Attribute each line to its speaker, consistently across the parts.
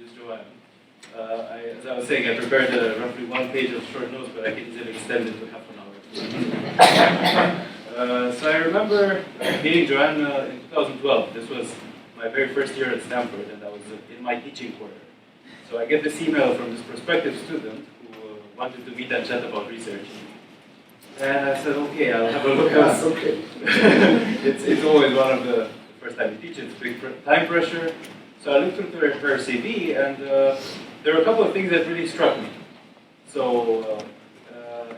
Speaker 1: introduce Joann. As I was saying, I prepared roughly 1 page of short notes, but I can easily extend it to half an hour. So I remember meeting Joann in 2012. This was my very first year at Stanford, and I was in my teaching quarter. So I get this email from this prospective student who wanted to meet and chat about research. And I said, okay, I'll have a look at it. Okay. It's always one of the first time you teach, it's big time pressure. So I looked through her CV, and there were a couple of things that really struck me. So,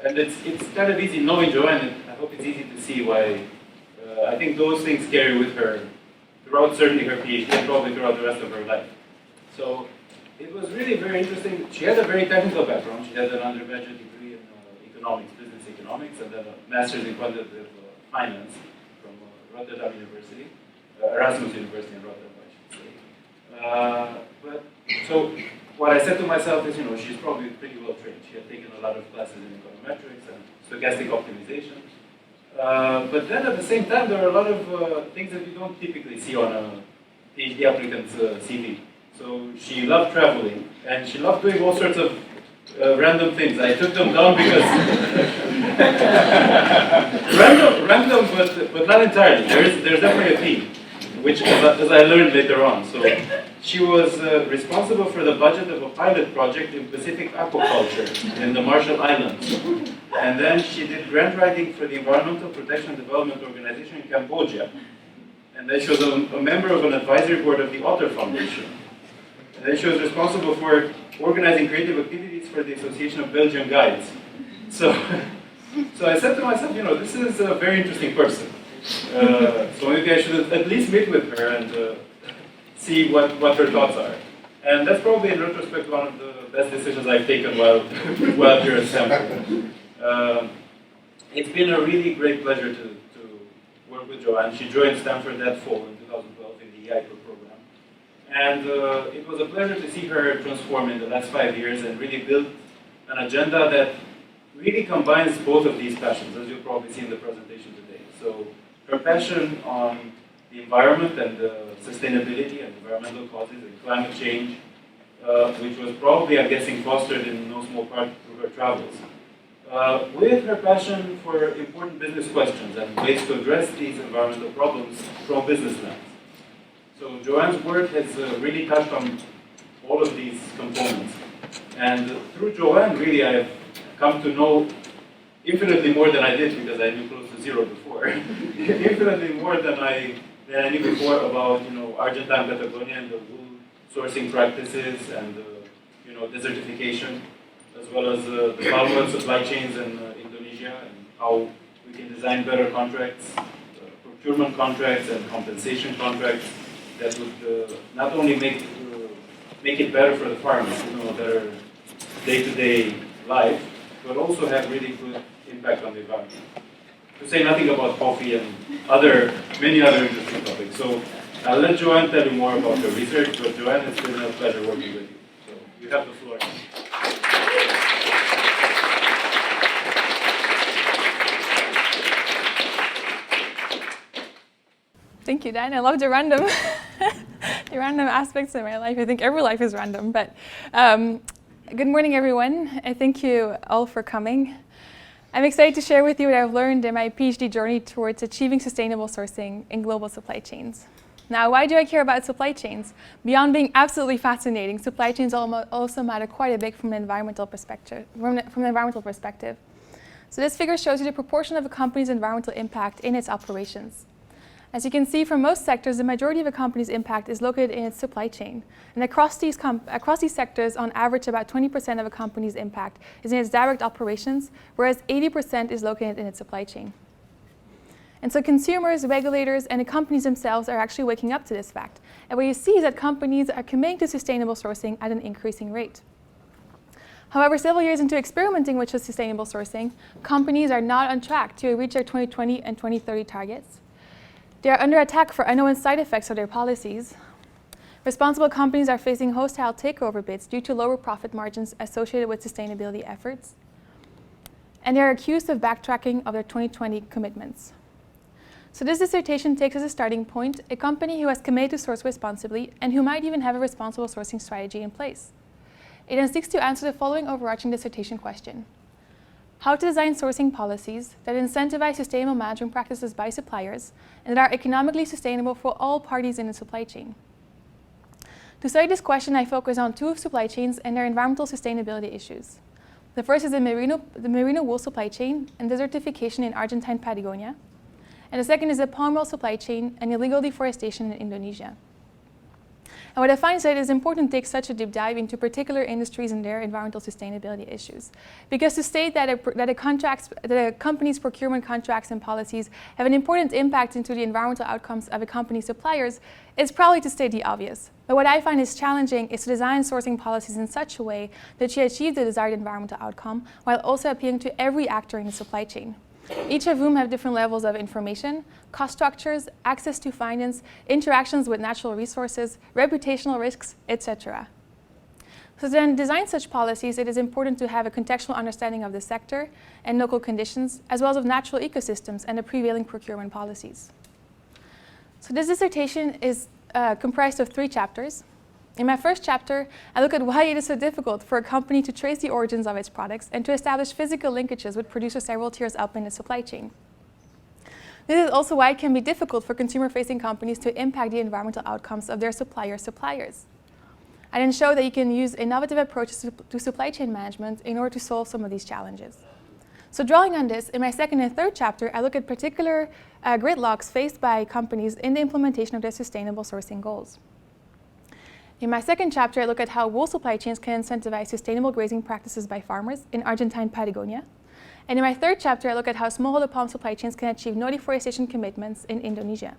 Speaker 1: and it's kind of easy knowing Joann, I hope it's easy to see why I think those things carry with her throughout certainly her PhD and probably throughout the rest of her life. So it was really very interesting. She had a very technical background. She had an undergraduate degree in economics, business economics, and then a master's in quantitative finance from Rotterdam University, Erasmus University in Rotterdam, I should say. So what I said to myself is, she's probably pretty well trained. She had taken a lot of classes in econometrics and stochastic optimization. But then at the same time, there are a lot of things that you don't typically see on a PhD applicant's CV. So she loved traveling, and she loved doing all sorts of random things. I took them down because random, but not entirely. There's definitely a theme, which as I learned later on. So she was responsible for the budget of a pilot project in Pacific aquaculture in the Marshall Islands. And then she did grant writing for the Environmental Protection and Development Organization in Cambodia. And then she was a member of an advisory board of the Otter Foundation. And then she was responsible for organizing creative activities for the Association of Belgian Guides. So I said to myself, this is a very interesting person. So maybe I should at least meet with her and see what her thoughts are. And that's probably, in retrospect, one of the best decisions I've taken while here at Stanford. It's been a really great pleasure to work with Joann. She joined Stanford that fall in 2012 in the E-IPER program. And it was a pleasure to see her transform in the last 5 years and really build an agenda that really combines both of these passions, as you'll probably see in the presentation today. So her passion on the environment and sustainability and environmental causes and climate change, which was probably, I'm guessing, fostered in no small part through her travels. With her passion for important business questions and ways to address these environmental problems from business lens. So Joann's work has really touched on all of these components. And through Joann, really, I have come to know infinitely more than I did, because I knew close to zero before. Infinitely more than I knew before about, Argentine Patagonia and the wool sourcing practices and, desertification, as well as the palm oil supply chains in Indonesia, and how we can design better contracts, procurement contracts and compensation contracts that would not only make it better for the farmers, a better day-to-day life, but also have really good impact on the environment. To say nothing about coffee and many other interesting topics. So I'll let Joann tell you more about her research, but Joann, it's been a pleasure working with you. So you have the floor now.
Speaker 2: Thank you, Dan. I love the random aspects of my life. I think every life is random, but good morning, everyone. I thank you all for coming. I'm excited to share with you what I've learned in my PhD journey towards achieving sustainable sourcing in global supply chains. Now, why do I care about supply chains? Beyond being absolutely fascinating, supply chains also matter quite a bit from an environmental perspective. So this figure shows you the proportion of a company's environmental impact in its operations. As you can see, for most sectors, the majority of a company's impact is located in its supply chain. And across these sectors, on average, about 20% of a company's impact is in its direct operations, whereas 80% is located in its supply chain. And so consumers, regulators, and the companies themselves are actually waking up to this fact. And what you see is that companies are committing to sustainable sourcing at an increasing rate. However, several years into experimenting with sustainable sourcing, companies are not on track to reach their 2020 and 2030 targets. They are under attack for unknown side effects of their policies. Responsible companies are facing hostile takeover bids due to lower profit margins associated with sustainability efforts. And they are accused of backtracking of their 2020 commitments. So this dissertation takes as a starting point a company who has committed to source responsibly and who might even have a responsible sourcing strategy in place. It then seeks to answer the following overarching dissertation question: how to design sourcing policies that incentivize sustainable management practices by suppliers and that are economically sustainable for all parties in the supply chain. To study this question, I focus on two supply chains and their environmental sustainability issues. The first is the merino wool supply chain and desertification in Argentine Patagonia. And the second is the palm oil supply chain and illegal deforestation in Indonesia. And what I find is that it is important to take such a deep dive into particular industries and their environmental sustainability issues. Because to state that a company's procurement contracts and policies have an important impact into the environmental outcomes of a company's suppliers is probably to state the obvious. But what I find is challenging is to design sourcing policies in such a way that you achieve the desired environmental outcome while also appealing to every actor in the supply chain, each of whom have different levels of information, cost structures, access to finance, interactions with natural resources, reputational risks, etc. So to then design such policies, it is important to have a contextual understanding of the sector and local conditions, as well as of natural ecosystems and the prevailing procurement policies. So this dissertation is comprised of 3 chapters. In my first chapter, I look at why it is so difficult for a company to trace the origins of its products and to establish physical linkages with producers several tiers up in the supply chain. This is also why it can be difficult for consumer-facing companies to impact the environmental outcomes of their suppliers. I then show that you can use innovative approaches to supply chain management in order to solve some of these challenges. So drawing on this, in my second and third chapter, I look at particular gridlocks faced by companies in the implementation of their sustainable sourcing goals. In my second chapter, I look at how wool supply chains can incentivize sustainable grazing practices by farmers in Argentine Patagonia. And in my third chapter, I look at how smallholder palm supply chains can achieve no deforestation commitments in Indonesia.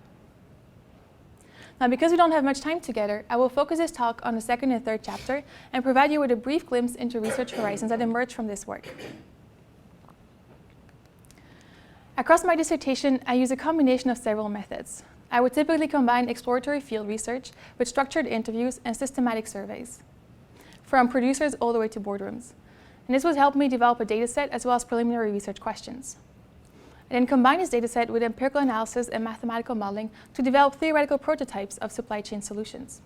Speaker 2: Now, because we don't have much time together, I will focus this talk on the second and third chapter and provide you with a brief glimpse into research horizons that emerge from this work. Across my dissertation, I use a combination of several methods. I would typically combine exploratory field research with structured interviews and systematic surveys, from producers all the way to boardrooms. And this would help me develop a data set as well as preliminary research questions. I then combine this data set with empirical analysis and mathematical modeling to develop theoretical prototypes of supply chain solutions.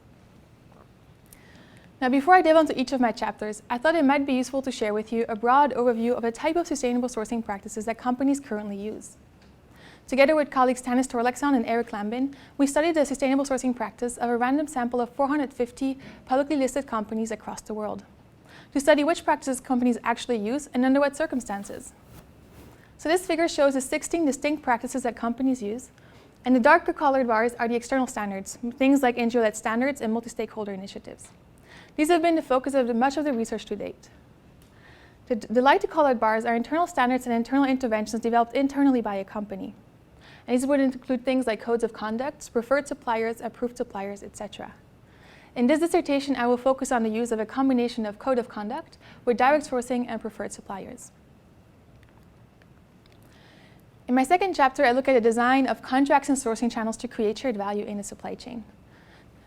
Speaker 2: Now, before I delve into each of my chapters, I thought it might be useful to share with you a broad overview of the type of sustainable sourcing practices that companies currently use. Together with colleagues Tanis Torlakson and Eric Lambin, we studied the sustainable sourcing practice of a random sample of 450 publicly listed companies across the world, to study which practices companies actually use and under what circumstances. So this figure shows the 16 distinct practices that companies use, and the darker colored bars are the external standards, things like NGO-led standards and multi-stakeholder initiatives. These have been the focus of much of the research to date. The lighter colored bars are internal standards and internal interventions developed internally by a company. And these would include things like codes of conduct, preferred suppliers, approved suppliers, etc. In this dissertation, I will focus on the use of a combination of code of conduct with direct sourcing and preferred suppliers. In my second chapter, I look at the design of contracts and sourcing channels to create shared value in the supply chain,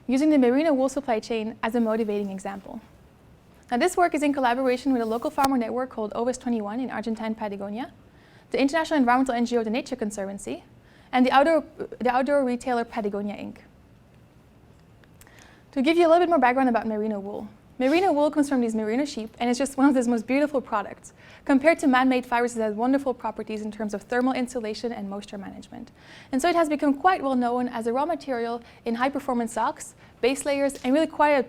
Speaker 2: using the merino wool supply chain as a motivating example. Now, this work is in collaboration with a local farmer network called Ovis 21 in Argentine Patagonia, the international environmental NGO The Nature Conservancy, and the outdoor retailer Patagonia Inc. To give you a little bit more background about merino wool. Merino wool comes from these merino sheep, and it's just one of the most beautiful products. Compared to man-made fibers, it has wonderful properties in terms of thermal insulation and moisture management. And so it has become quite well known as a raw material in high-performance socks, base layers, and really quite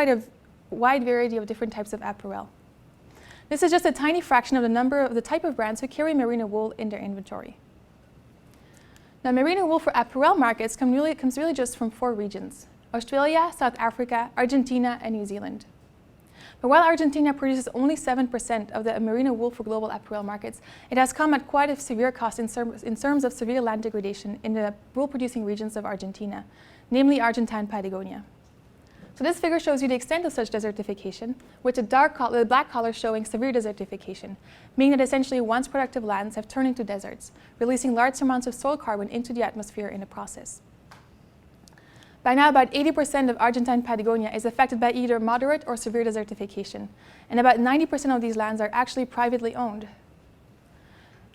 Speaker 2: a wide variety of different types of apparel. This is just a tiny fraction of the type of brands who carry merino wool in their inventory. Now, merino wool for apparel markets comes really just from 4 regions: Australia, South Africa, Argentina, and New Zealand. But while Argentina produces only 7% of the merino wool for global apparel markets, it has come at quite a severe cost in terms of severe land degradation in the wool-producing regions of Argentina, namely Argentine Patagonia. So this figure shows you the extent of such desertification, with the black color showing severe desertification, meaning that essentially once productive lands have turned into deserts, releasing large amounts of soil carbon into the atmosphere in the process. By now, about 80% of Argentine Patagonia is affected by either moderate or severe desertification, and about 90% of these lands are actually privately owned.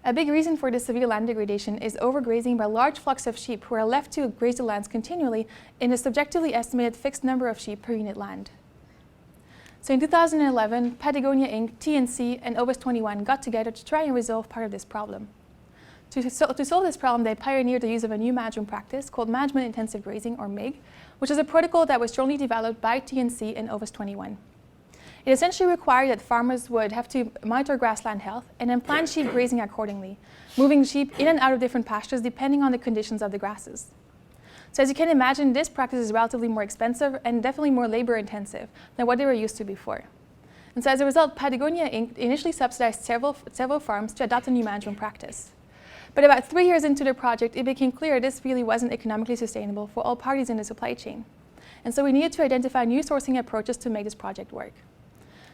Speaker 2: A big reason for this severe land degradation is overgrazing by large flocks of sheep who are left to graze the lands continually in a subjectively estimated fixed number of sheep per unit land. So in 2011, Patagonia Inc., TNC, and Ovus 21 got together to try and resolve part of this problem. To solve this problem, they pioneered the use of a new management practice called Management Intensive Grazing, or MIG, which is a protocol that was jointly developed by TNC and Ovus 21. It essentially required that farmers would have to monitor grassland health and then plan sheep grazing accordingly, moving sheep in and out of different pastures depending on the conditions of the grasses. So as you can imagine, this practice is relatively more expensive and definitely more labor intensive than what they were used to before. And so as a result, Patagonia Inc. initially subsidized several farms to adopt a new management practice. But about 3 years into the project, it became clear this really wasn't economically sustainable for all parties in the supply chain. And so we needed to identify new sourcing approaches to make this project work.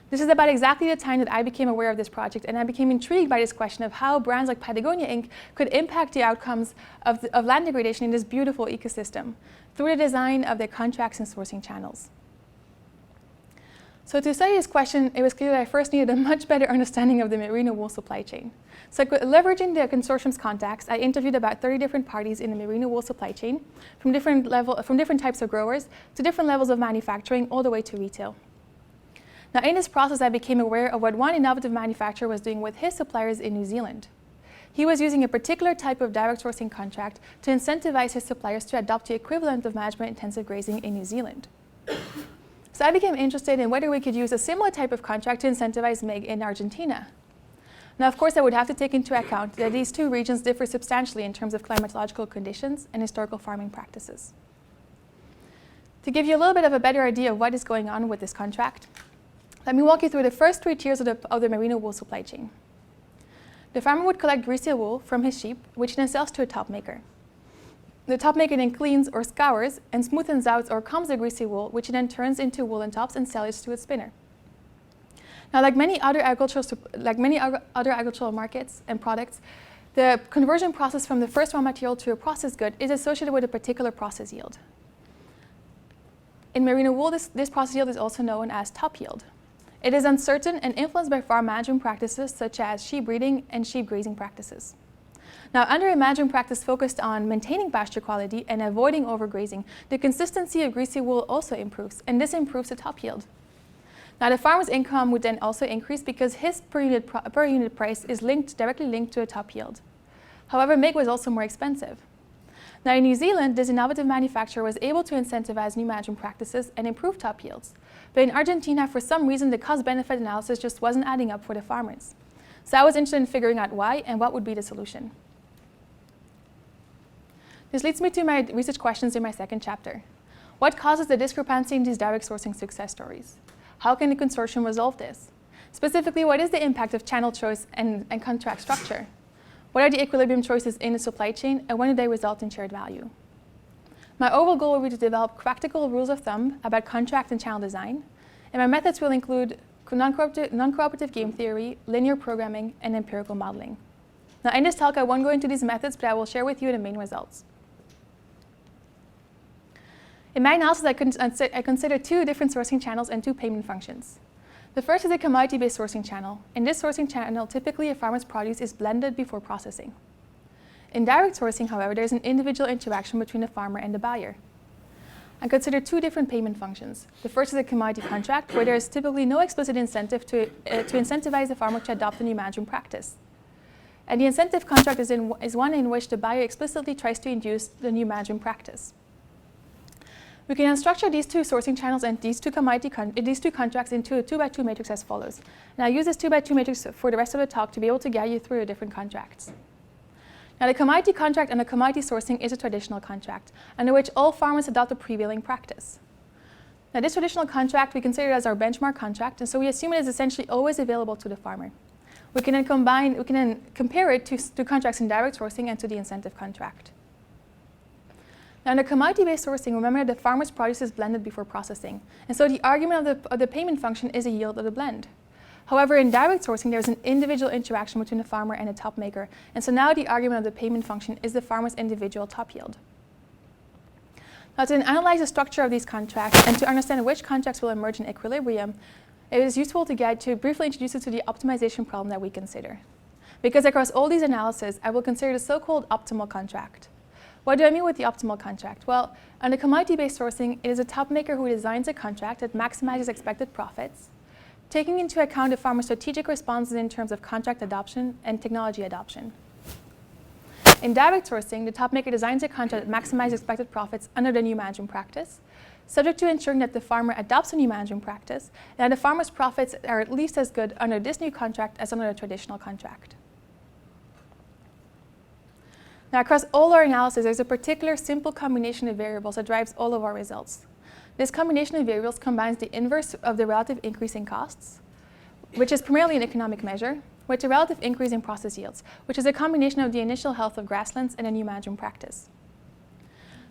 Speaker 2: This is about exactly the time that I became aware of this project, and I became intrigued by this question of how brands like Patagonia Inc. could impact the outcomes of land degradation in this beautiful ecosystem through the design of their contracts and sourcing channels. So to study this question, it was clear that I first needed a much better understanding of the merino wool supply chain. So leveraging the consortium's contacts, I interviewed about 30 different parties in the merino wool supply chain, from different types of growers to different levels of manufacturing, all the way to retail. Now, in this process, I became aware of what one innovative manufacturer was doing with his suppliers in New Zealand. He was using a particular type of direct sourcing contract to incentivize his suppliers to adopt the equivalent of management-intensive grazing in New Zealand. So I became interested in whether we could use a similar type of contract to incentivize MIG in Argentina. Now, of course, I would have to take into account that these two regions differ substantially in terms of climatological conditions and historical farming practices. To give you a little bit of a better idea of what is going on with this contract, let me walk you through the first 3 tiers of the merino wool supply chain. The farmer would collect greasy wool from his sheep, which he then sells to a top maker. The top maker then cleans or scours and smoothens out or combs the greasy wool, which he then turns into woolen tops and sells to a spinner. Now, like many other agricultural markets and products, the conversion process from the first raw material to a processed good is associated with a particular process yield. In merino wool, this process yield is also known as top yield. It is uncertain and influenced by farm management practices such as sheep breeding and sheep grazing practices. Now, under a management practice focused on maintaining pasture quality and avoiding overgrazing, the consistency of greasy wool also improves, and this improves the top yield. Now, the farmer's income would then also increase because his per unit price is directly linked to a top yield. However, MIG was also more expensive. Now, in New Zealand, this innovative manufacturer was able to incentivize new management practices and improve top yields. But in Argentina, for some reason, the cost-benefit analysis just wasn't adding up for the farmers. So I was interested in figuring out why and what would be the solution. This leads me to my research questions in my second chapter. What causes the discrepancy in these direct sourcing success stories? How can the consortium resolve this? Specifically, what is the impact of channel choice and contract structure? What are the equilibrium choices in the supply chain, and when do they result in shared value? My overall goal will be to develop practical rules of thumb about contract and channel design, and my methods will include non-cooperative game theory, linear programming, and empirical modeling. Now, in this talk, I won't go into these methods, but I will share with you the main results. In my analysis, I consider 2 different sourcing channels and 2 payment functions. The first is a commodity-based sourcing channel. In this sourcing channel, typically a farmer's produce is blended before processing. In direct sourcing, however, there is an individual interaction between the farmer and the buyer. I consider 2 different payment functions. The first is a commodity contract, where there is typically no explicit incentive to incentivize the farmer to adopt a new management practice. And the incentive contract is one in which the buyer explicitly tries to induce the new management practice. We can then structure these 2 sourcing channels and these 2 contracts into a 2x2 matrix as follows. And I'll use this 2x2 matrix for the rest of the talk to be able to guide you through the different contracts. Now, the commodity contract and the commodity sourcing is a traditional contract, under which all farmers adopt a prevailing practice. Now, this traditional contract we consider as our benchmark contract, and so we assume it is essentially always available to the farmer. We can then compare it to contracts in direct sourcing and to the incentive contract. Now, in the commodity-based sourcing, remember that the farmer's produce is blended before processing, and so the argument of the payment function is a yield of the blend. However, in direct sourcing, there's an individual interaction between the farmer and the top maker, and so now the argument of the payment function is the farmer's individual top yield. Now, to analyze the structure of these contracts and to understand which contracts will emerge in equilibrium, it is useful to briefly introduce you to the optimization problem that we consider. because across all these analyses, I will consider the so-called optimal contract. What do I mean with the optimal contract? Well, under commodity-based sourcing, it is a top maker who designs a contract that maximizes expected profits, taking into account the farmer's strategic responses in terms of contract adoption and technology adoption. In direct sourcing, the top maker designs a contract that maximizes expected profits under the new management practice, subject to ensuring that the farmer adopts a new management practice and that the farmer's profits are at least as good under this new contract as under a traditional contract. Now, across all our analysis, there's a particular simple combination of variables that drives all of our results. This combination of variables combines the inverse of the relative increase in costs, which is primarily an economic measure, with the relative increase in process yields, which is a combination of the initial health of grasslands and a new management practice.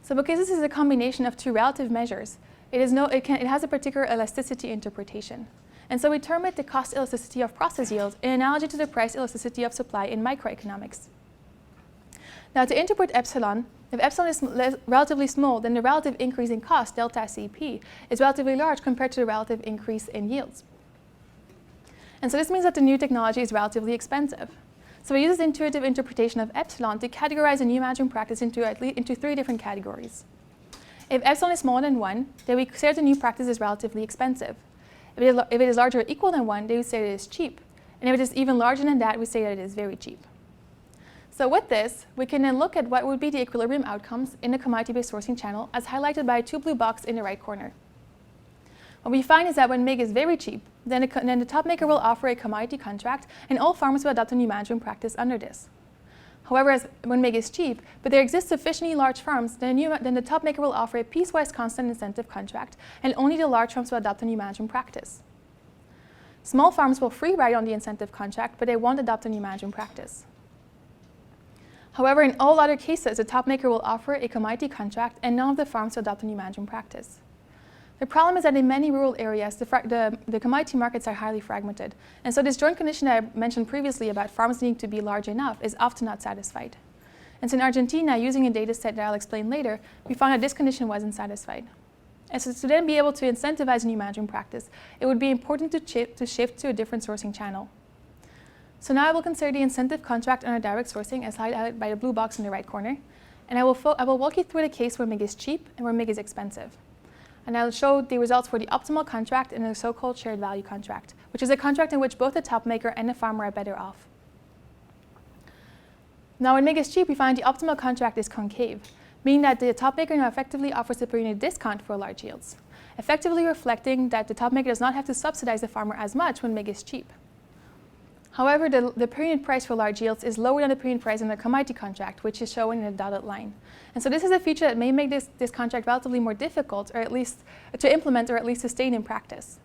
Speaker 2: So because this is a combination of two relative measures, it has a particular elasticity interpretation. And so we term it the cost elasticity of process yield in analogy to the price elasticity of supply in microeconomics. Now, to interpret epsilon, if epsilon is relatively small, then the relative increase in cost, delta Cp, is relatively large compared to the relative increase in yields. And so this means that the new technology is relatively expensive. So we use this intuitive interpretation of epsilon to categorize a new management practice into three different categories. If epsilon is smaller than 1, then we say that the new practice is relatively expensive. If it is larger or equal than 1, then we say that it is cheap. And if it is even larger than that, we say that it is very cheap. So with this, we can then look at what would be the equilibrium outcomes in the commodity-based sourcing channel as highlighted by two blue boxes in the right corner. What we find is that when MIG is very cheap, then the top maker will offer a commodity contract and all farmers will adopt a new management practice under this. However, when MIG is cheap, but there exist sufficiently large farms, then the top maker will offer a piecewise constant incentive contract and only the large farms will adopt a new management practice. Small farms will free ride on the incentive contract, but they won't adopt a new management practice. However, in all other cases, the top maker will offer a commodity contract and none of the farms will adopt a new management practice. The problem is that in many rural areas, the commodity markets are highly fragmented. And so this joint condition that I mentioned previously about farms needing to be large enough is often not satisfied. And so in Argentina, using a data set that I'll explain later, we found that this condition wasn't satisfied. And so to then be able to incentivize a new management practice, it would be important to shift to a different sourcing channel. So now I will consider the incentive contract under direct sourcing as highlighted by the blue box in the right corner. And I will walk you through the case where MIG is cheap and where MIG is expensive. And I'll show the results for the optimal contract and the so-called shared value contract, which is a contract in which both the top maker and the farmer are better off. Now when MIG is cheap, we find the optimal contract is concave, meaning that the top maker now effectively offers a per unit discount for large yields, effectively reflecting that the top maker does not have to subsidize the farmer as much when MIG is cheap. However, the per unit price for large yields is lower than the per unit price in the commodity contract, which is shown in a dotted line. And so this is a feature that may make this contract relatively more difficult, or at least to implement, or at least sustain in practice.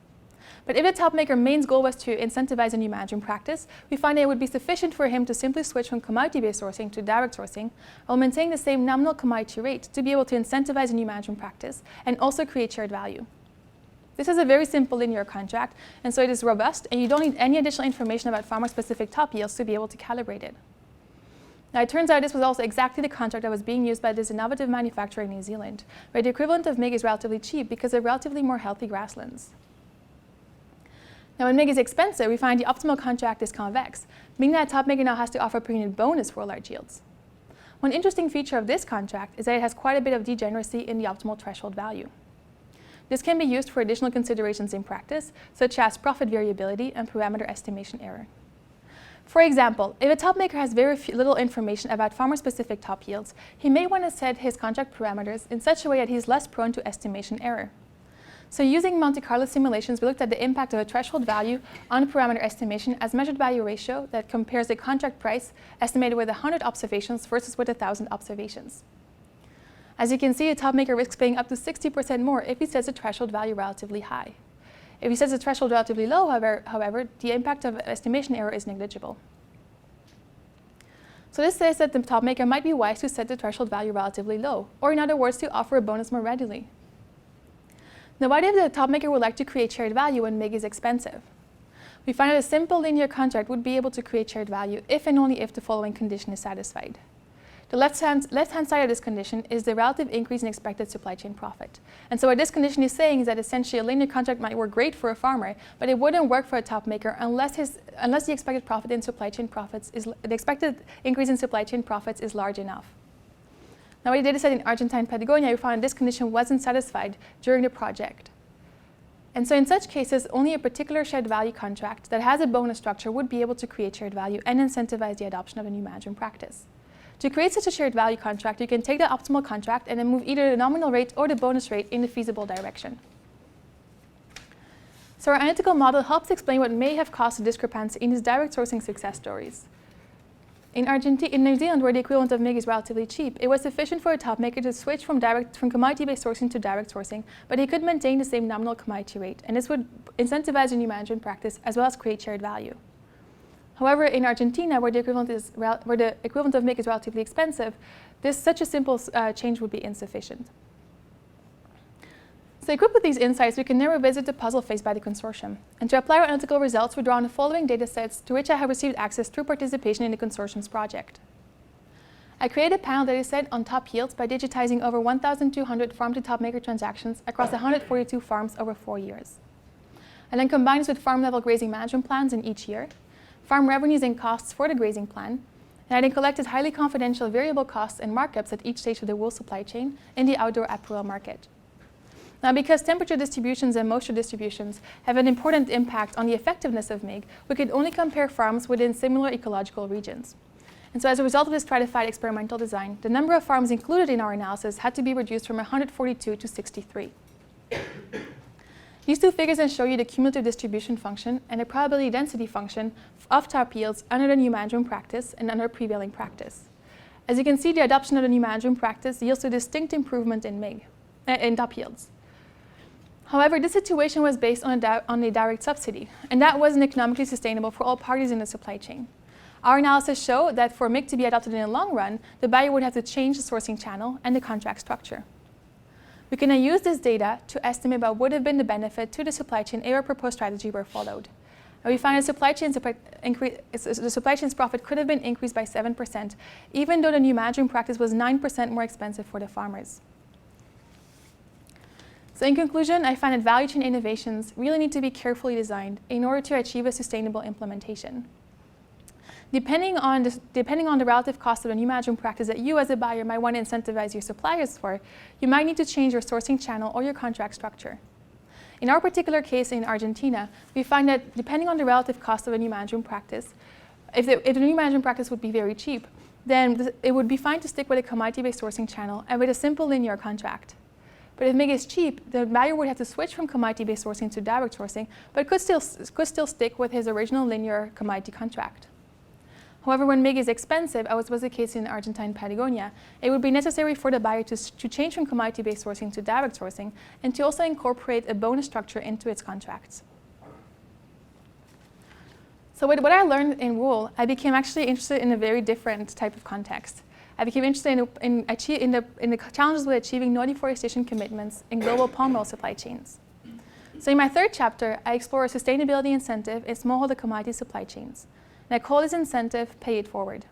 Speaker 2: But if the top maker's main goal was to incentivize a new management practice, we find that it would be sufficient for him to simply switch from commodity-based sourcing to direct sourcing, while maintaining the same nominal commodity rate to be able to incentivize a new management practice and also create shared value. This is a very simple linear contract, and so it is robust, and you don't need any additional information about farmer-specific top yields to be able to calibrate it. Now, it turns out this was also exactly the contract that was being used by this innovative manufacturer in New Zealand, where the equivalent of MIG is relatively cheap because they're relatively more healthy grasslands. Now, when MIG is expensive, we find the optimal contract is convex, meaning that a top maker now has to offer a per unit bonus for large yields. One interesting feature of this contract is that it has quite a bit of degeneracy in the optimal threshold value. This can be used for additional considerations in practice, such as profit variability and parameter estimation error. For example, if a top maker has very little information about farmer-specific top yields, he may want to set his contract parameters in such a way that he is less prone to estimation error. So using Monte Carlo simulations, we looked at the impact of a threshold value on parameter estimation as measured by a ratio that compares the contract price estimated with 100 observations versus with 1,000 observations. As you can see, a top maker risks paying up to 60% more if he sets the threshold value relatively high. If he sets the threshold relatively low, however, the impact of estimation error is negligible. So this says that the top maker might be wise to set the threshold value relatively low, or in other words, to offer a bonus more readily. Now, why did the top maker would like to create shared value when MIG is expensive? We find that a simple linear contract would be able to create shared value if and only if the following condition is satisfied. The left-hand side of this condition is the relative increase in expected supply chain profit. And so what this condition is saying is that essentially a linear contract might work great for a farmer, but it wouldn't work for a top maker unless the expected profit in supply chain profits the expected increase in supply chain profits is large enough. Now, with a data set in Argentine Patagonia, we found this condition wasn't satisfied during the project. And so in such cases, only a particular shared value contract that has a bonus structure would be able to create shared value and incentivize the adoption of a new management practice. To create such a shared value contract, you can take the optimal contract and then move either the nominal rate or the bonus rate in the feasible direction. So our analytical model helps explain what may have caused the discrepancy in these direct sourcing success stories. In New Zealand, where the equivalent of MIG is relatively cheap, it was sufficient for a top maker to switch from commodity-based sourcing to direct sourcing, but he could maintain the same nominal commodity rate, and this would incentivize a new management practice as well as create shared value. However, in Argentina, where the equivalent of MIG is relatively expensive, such a simple change would be insufficient. So equipped with these insights, we can now revisit the puzzle faced by the consortium. And to apply our analytical results, we draw on the following data sets to which I have received access through participation in the consortium's project. I created a panel data set on top yields by digitizing over 1,200 farm-to-top maker transactions across 142 farms over 4 years. I then combined this with farm-level grazing management plans in each year, farm revenues and costs for the grazing plan, and I then collected highly confidential variable costs and markups at each stage of the wool supply chain in the outdoor apparel market. Now, because temperature distributions and moisture distributions have an important impact on the effectiveness of MIG, we could only compare farms within similar ecological regions. And so as a result of this stratified experimental design, the number of farms included in our analysis had to be reduced from 142 to 63. These two figures then show you the cumulative distribution function and the probability density function of top yields under the new management practice and under prevailing practice. As you can see, the adoption of the new management practice yields to a distinct improvement in MIG, in top yields. However, this situation was based on a direct subsidy, and that wasn't economically sustainable for all parties in the supply chain. Our analysis showed that for MIG to be adopted in the long run, the buyer would have to change the sourcing channel and the contract structure. We can now use this data to estimate what would have been the benefit to the supply chain if our proposed strategy were followed. And we found that the supply chain's profit could have been increased by 7%, even though the new management practice was 9% more expensive for the farmers. So in conclusion, I find that value chain innovations really need to be carefully designed in order to achieve a sustainable implementation. Depending on the relative cost of a new management practice that you as a buyer might want to incentivize your suppliers for, you might need to change your sourcing channel or your contract structure. In our particular case in Argentina, we find that depending on the relative cost of a new management practice, if the new management practice would be very cheap, then it would be fine to stick with a commodity-based sourcing channel and with a simple linear contract. But if MIG is cheap, the buyer would have to switch from commodity-based sourcing to direct sourcing, but could still stick with his original linear commodity contract. However, when MIG is expensive, as was the case in Argentine Patagonia, it would be necessary for the buyer to change from commodity-based sourcing to direct sourcing and to also incorporate a bonus structure into its contracts. So with what I learned in wool, I became actually interested in a very different type of context. I became interested in the challenges with achieving no deforestation commitments in global palm oil supply chains. So in my third chapter, I explore a sustainability incentive in smallholder commodity supply chains. And I call this incentive Pay It Forward.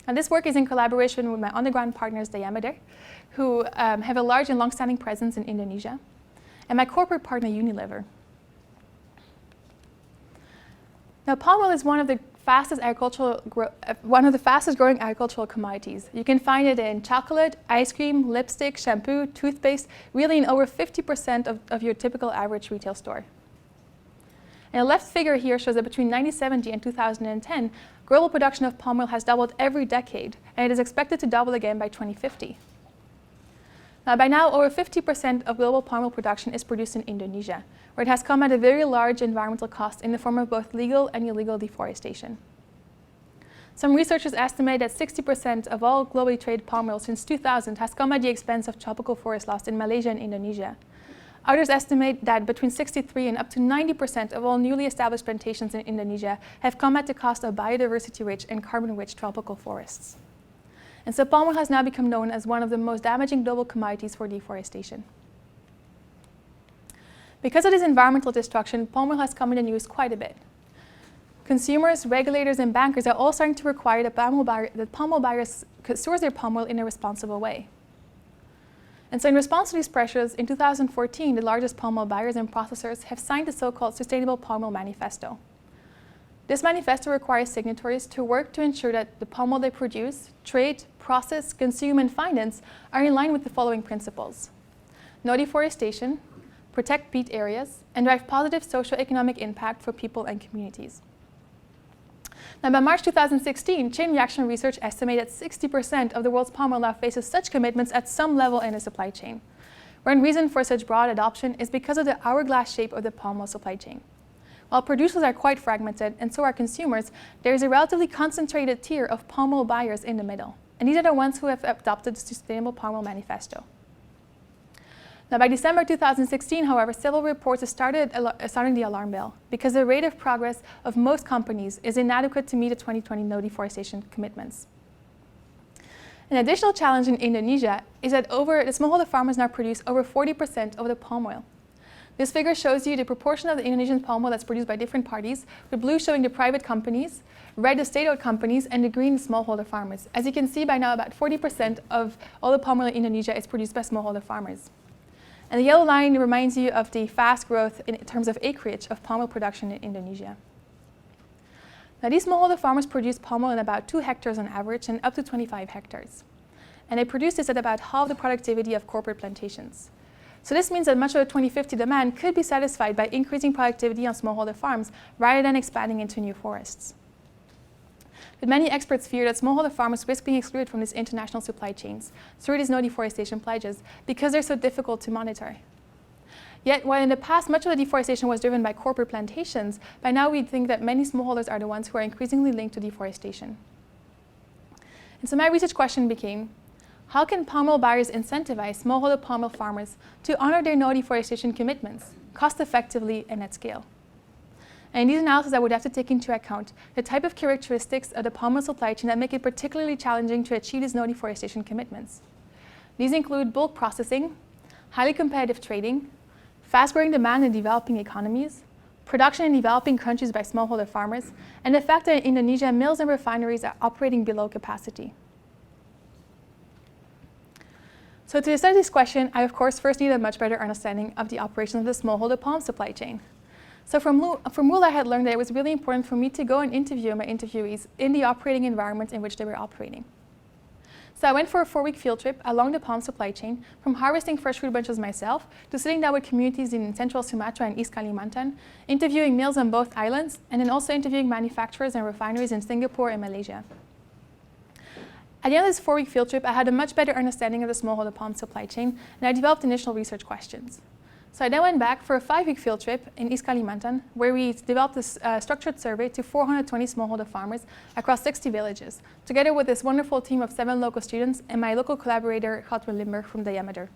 Speaker 2: And this work is in collaboration with my underground partners, Diameter, who have a large and long-standing presence in Indonesia, and my corporate partner, Unilever. Now, palm oil is one of the fastest growing agricultural commodities. You can find it in chocolate, ice cream, lipstick, shampoo, toothpaste, really in over 50% of your typical average retail store. And the left figure here shows that between 1970 and 2010, global production of palm oil has doubled every decade, and it is expected to double again by 2050. Now, by now, over 50% of global palm oil production is produced in Indonesia, where it has come at a very large environmental cost in the form of both legal and illegal deforestation. Some researchers estimate that 60% of all globally traded palm oil since 2000 has come at the expense of tropical forest loss in Malaysia and Indonesia. Others estimate that between 63 and up to 90% of all newly established plantations in Indonesia have come at the cost of biodiversity-rich and carbon-rich tropical forests. And so palm oil has now become known as one of the most damaging global commodities for deforestation. Because of this environmental destruction, palm oil has come in the news quite a bit. consumers, regulators, and bankers are all starting to require that palm oil buyers source their palm oil in a responsible way. And so in response to these pressures, in 2014, the largest palm oil buyers and processors have signed the so-called Sustainable Palm Oil Manifesto. This manifesto requires signatories to work to ensure that the palm oil they produce, trade, process, consume, and finance are in line with the following principles: no deforestation, protect peat areas, and drive positive socio-economic impact for people and communities. Now, by March 2016, Chain Reaction Research estimated 60% of the world's palm oil now faces such commitments at some level in the supply chain. One reason for such broad adoption is because of the hourglass shape of the palm oil supply chain. While producers are quite fragmented, and so are consumers, there is a relatively concentrated tier of palm oil buyers in the middle. And these are the ones who have adopted the Sustainable Palm Oil Manifesto. Now, by December 2016, however, several reports started sounding the alarm bell because the rate of progress of most companies is inadequate to meet the 2020 no deforestation commitments. An additional challenge in Indonesia is that the smallholder farmers now produce over 40% of the palm oil. This figure shows you the proportion of the Indonesian palm oil that's produced by different parties, with blue showing the private companies, red the state-owned companies, and the green the smallholder farmers. As you can see by now, about 40% of all the palm oil in Indonesia is produced by smallholder farmers. And the yellow line reminds you of the fast growth in terms of acreage of palm oil production in Indonesia. Now, these smallholder farmers produce palm oil in about 2 hectares on average and up to 25 hectares. And they produce this at about half the productivity of corporate plantations. So this means that much of the 2050 demand could be satisfied by increasing productivity on smallholder farms rather than expanding into new forests. But many experts fear that smallholder farmers risk being excluded from these international supply chains through these no deforestation pledges because they're so difficult to monitor. Yet, while in the past much of the deforestation was driven by corporate plantations, by now we think that many smallholders are the ones who are increasingly linked to deforestation. And so my research question became, how can palm oil buyers incentivize smallholder palm oil farmers to honor their no deforestation commitments, cost-effectively and at scale? And in these analyses, I would have to take into account the type of characteristics of the palm oil supply chain that make it particularly challenging to achieve these no deforestation commitments. These include bulk processing, highly competitive trading, fast-growing demand in developing economies, production in developing countries by smallholder farmers, and the fact that in Indonesia, mills and refineries are operating below capacity. So to decide this question, I of course first need a much better understanding of the operations of the smallholder palm supply chain. So from Roel, I had learned that it was really important for me to go and interview my interviewees in the operating environment in which they were operating. So I went for a 4-week field trip along the palm supply chain, from harvesting fresh fruit bunches myself to sitting down with communities in central Sumatra and East Kalimantan, interviewing mills on both islands, and then also interviewing manufacturers and refineries in Singapore and Malaysia. At the end of this 4-week field trip, I had a much better understanding of the smallholder palm supply chain, and I developed initial research questions. So I then went back for a 5-week field trip in East Kalimantan, where we developed this structured survey to 420 smallholder farmers across 60 villages, together with this wonderful team of 7 local students and my local collaborator, Hau Leung Lee from the Yamader.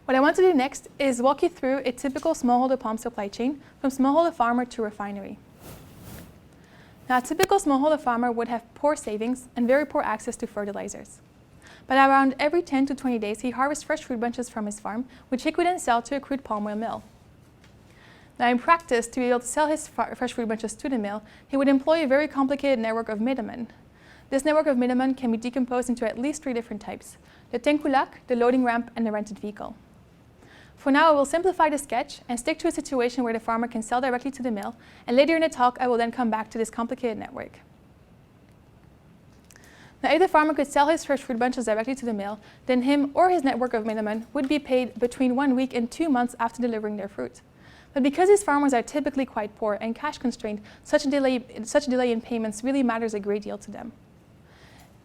Speaker 2: What I want to do next is walk you through a typical smallholder palm supply chain from smallholder farmer to refinery. Now, a typical smallholder farmer would have poor savings and very poor access to fertilizers. But around every 10 to 20 days, he harvests fresh fruit bunches from his farm, which he could then sell to a crude palm oil mill. Now, in practice, to be able to sell his fresh fruit bunches to the mill, he would employ a very complicated network of middlemen. This network of middlemen can be decomposed into at least 3 different types: the tengkulak, the loading ramp, and the rented vehicle. For now, I will simplify the sketch and stick to a situation where the farmer can sell directly to the mill, and later in the talk, I will then come back to this complicated network. Now, if the farmer could sell his fresh fruit bunches directly to the mill, then him or his network of middlemen would be paid between 1 week and 2 months after delivering their fruit. But because these farmers are typically quite poor and cash constrained, such a delay in payments really matters a great deal to them.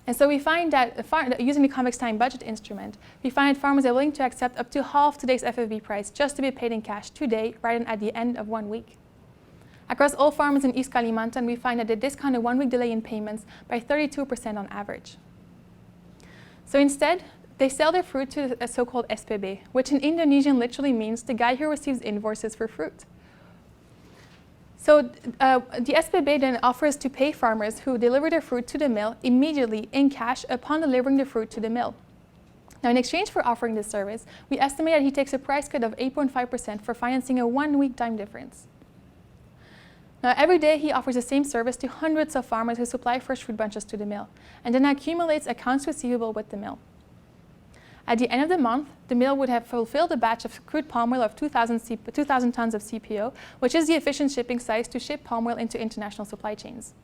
Speaker 2: And so we find that using the convex time budget instrument, we find that farmers are willing to accept up to half today's FFB price just to be paid in cash today rather than at the end of 1 week. Across all farmers in East Kalimantan, we find that they discount a 1-week delay in payments by 32% on average. So instead, they sell their fruit to a so-called SPB, which in Indonesian literally means the guy who receives invoices for fruit. So the SPB then offers to pay farmers who deliver their fruit to the mill immediately in cash upon delivering the fruit to the mill. Now, in exchange for offering this service, we estimate that he takes a price cut of 8.5% for financing a 1-week time difference. Now, every day he offers the same service to hundreds of farmers who supply fresh fruit bunches to the mill, and then accumulates accounts receivable with the mill. At the end of the month, the mill would have fulfilled a batch of crude palm oil of 2,000 tons of CPO, which is the efficient shipping size to ship palm oil into international supply chains.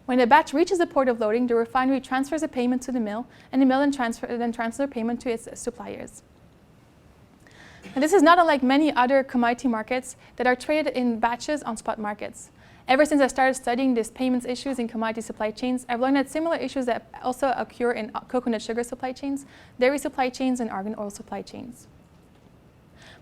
Speaker 2: When the batch reaches the port of loading, the refinery transfers a payment to the mill, and the mill then transfers the payment to its suppliers. And this is not unlike many other commodity markets that are traded in batches on spot markets. Ever since I started studying these payments issues in commodity supply chains, I've learned that similar issues that also occur in coconut sugar supply chains, dairy supply chains, and argan oil supply chains.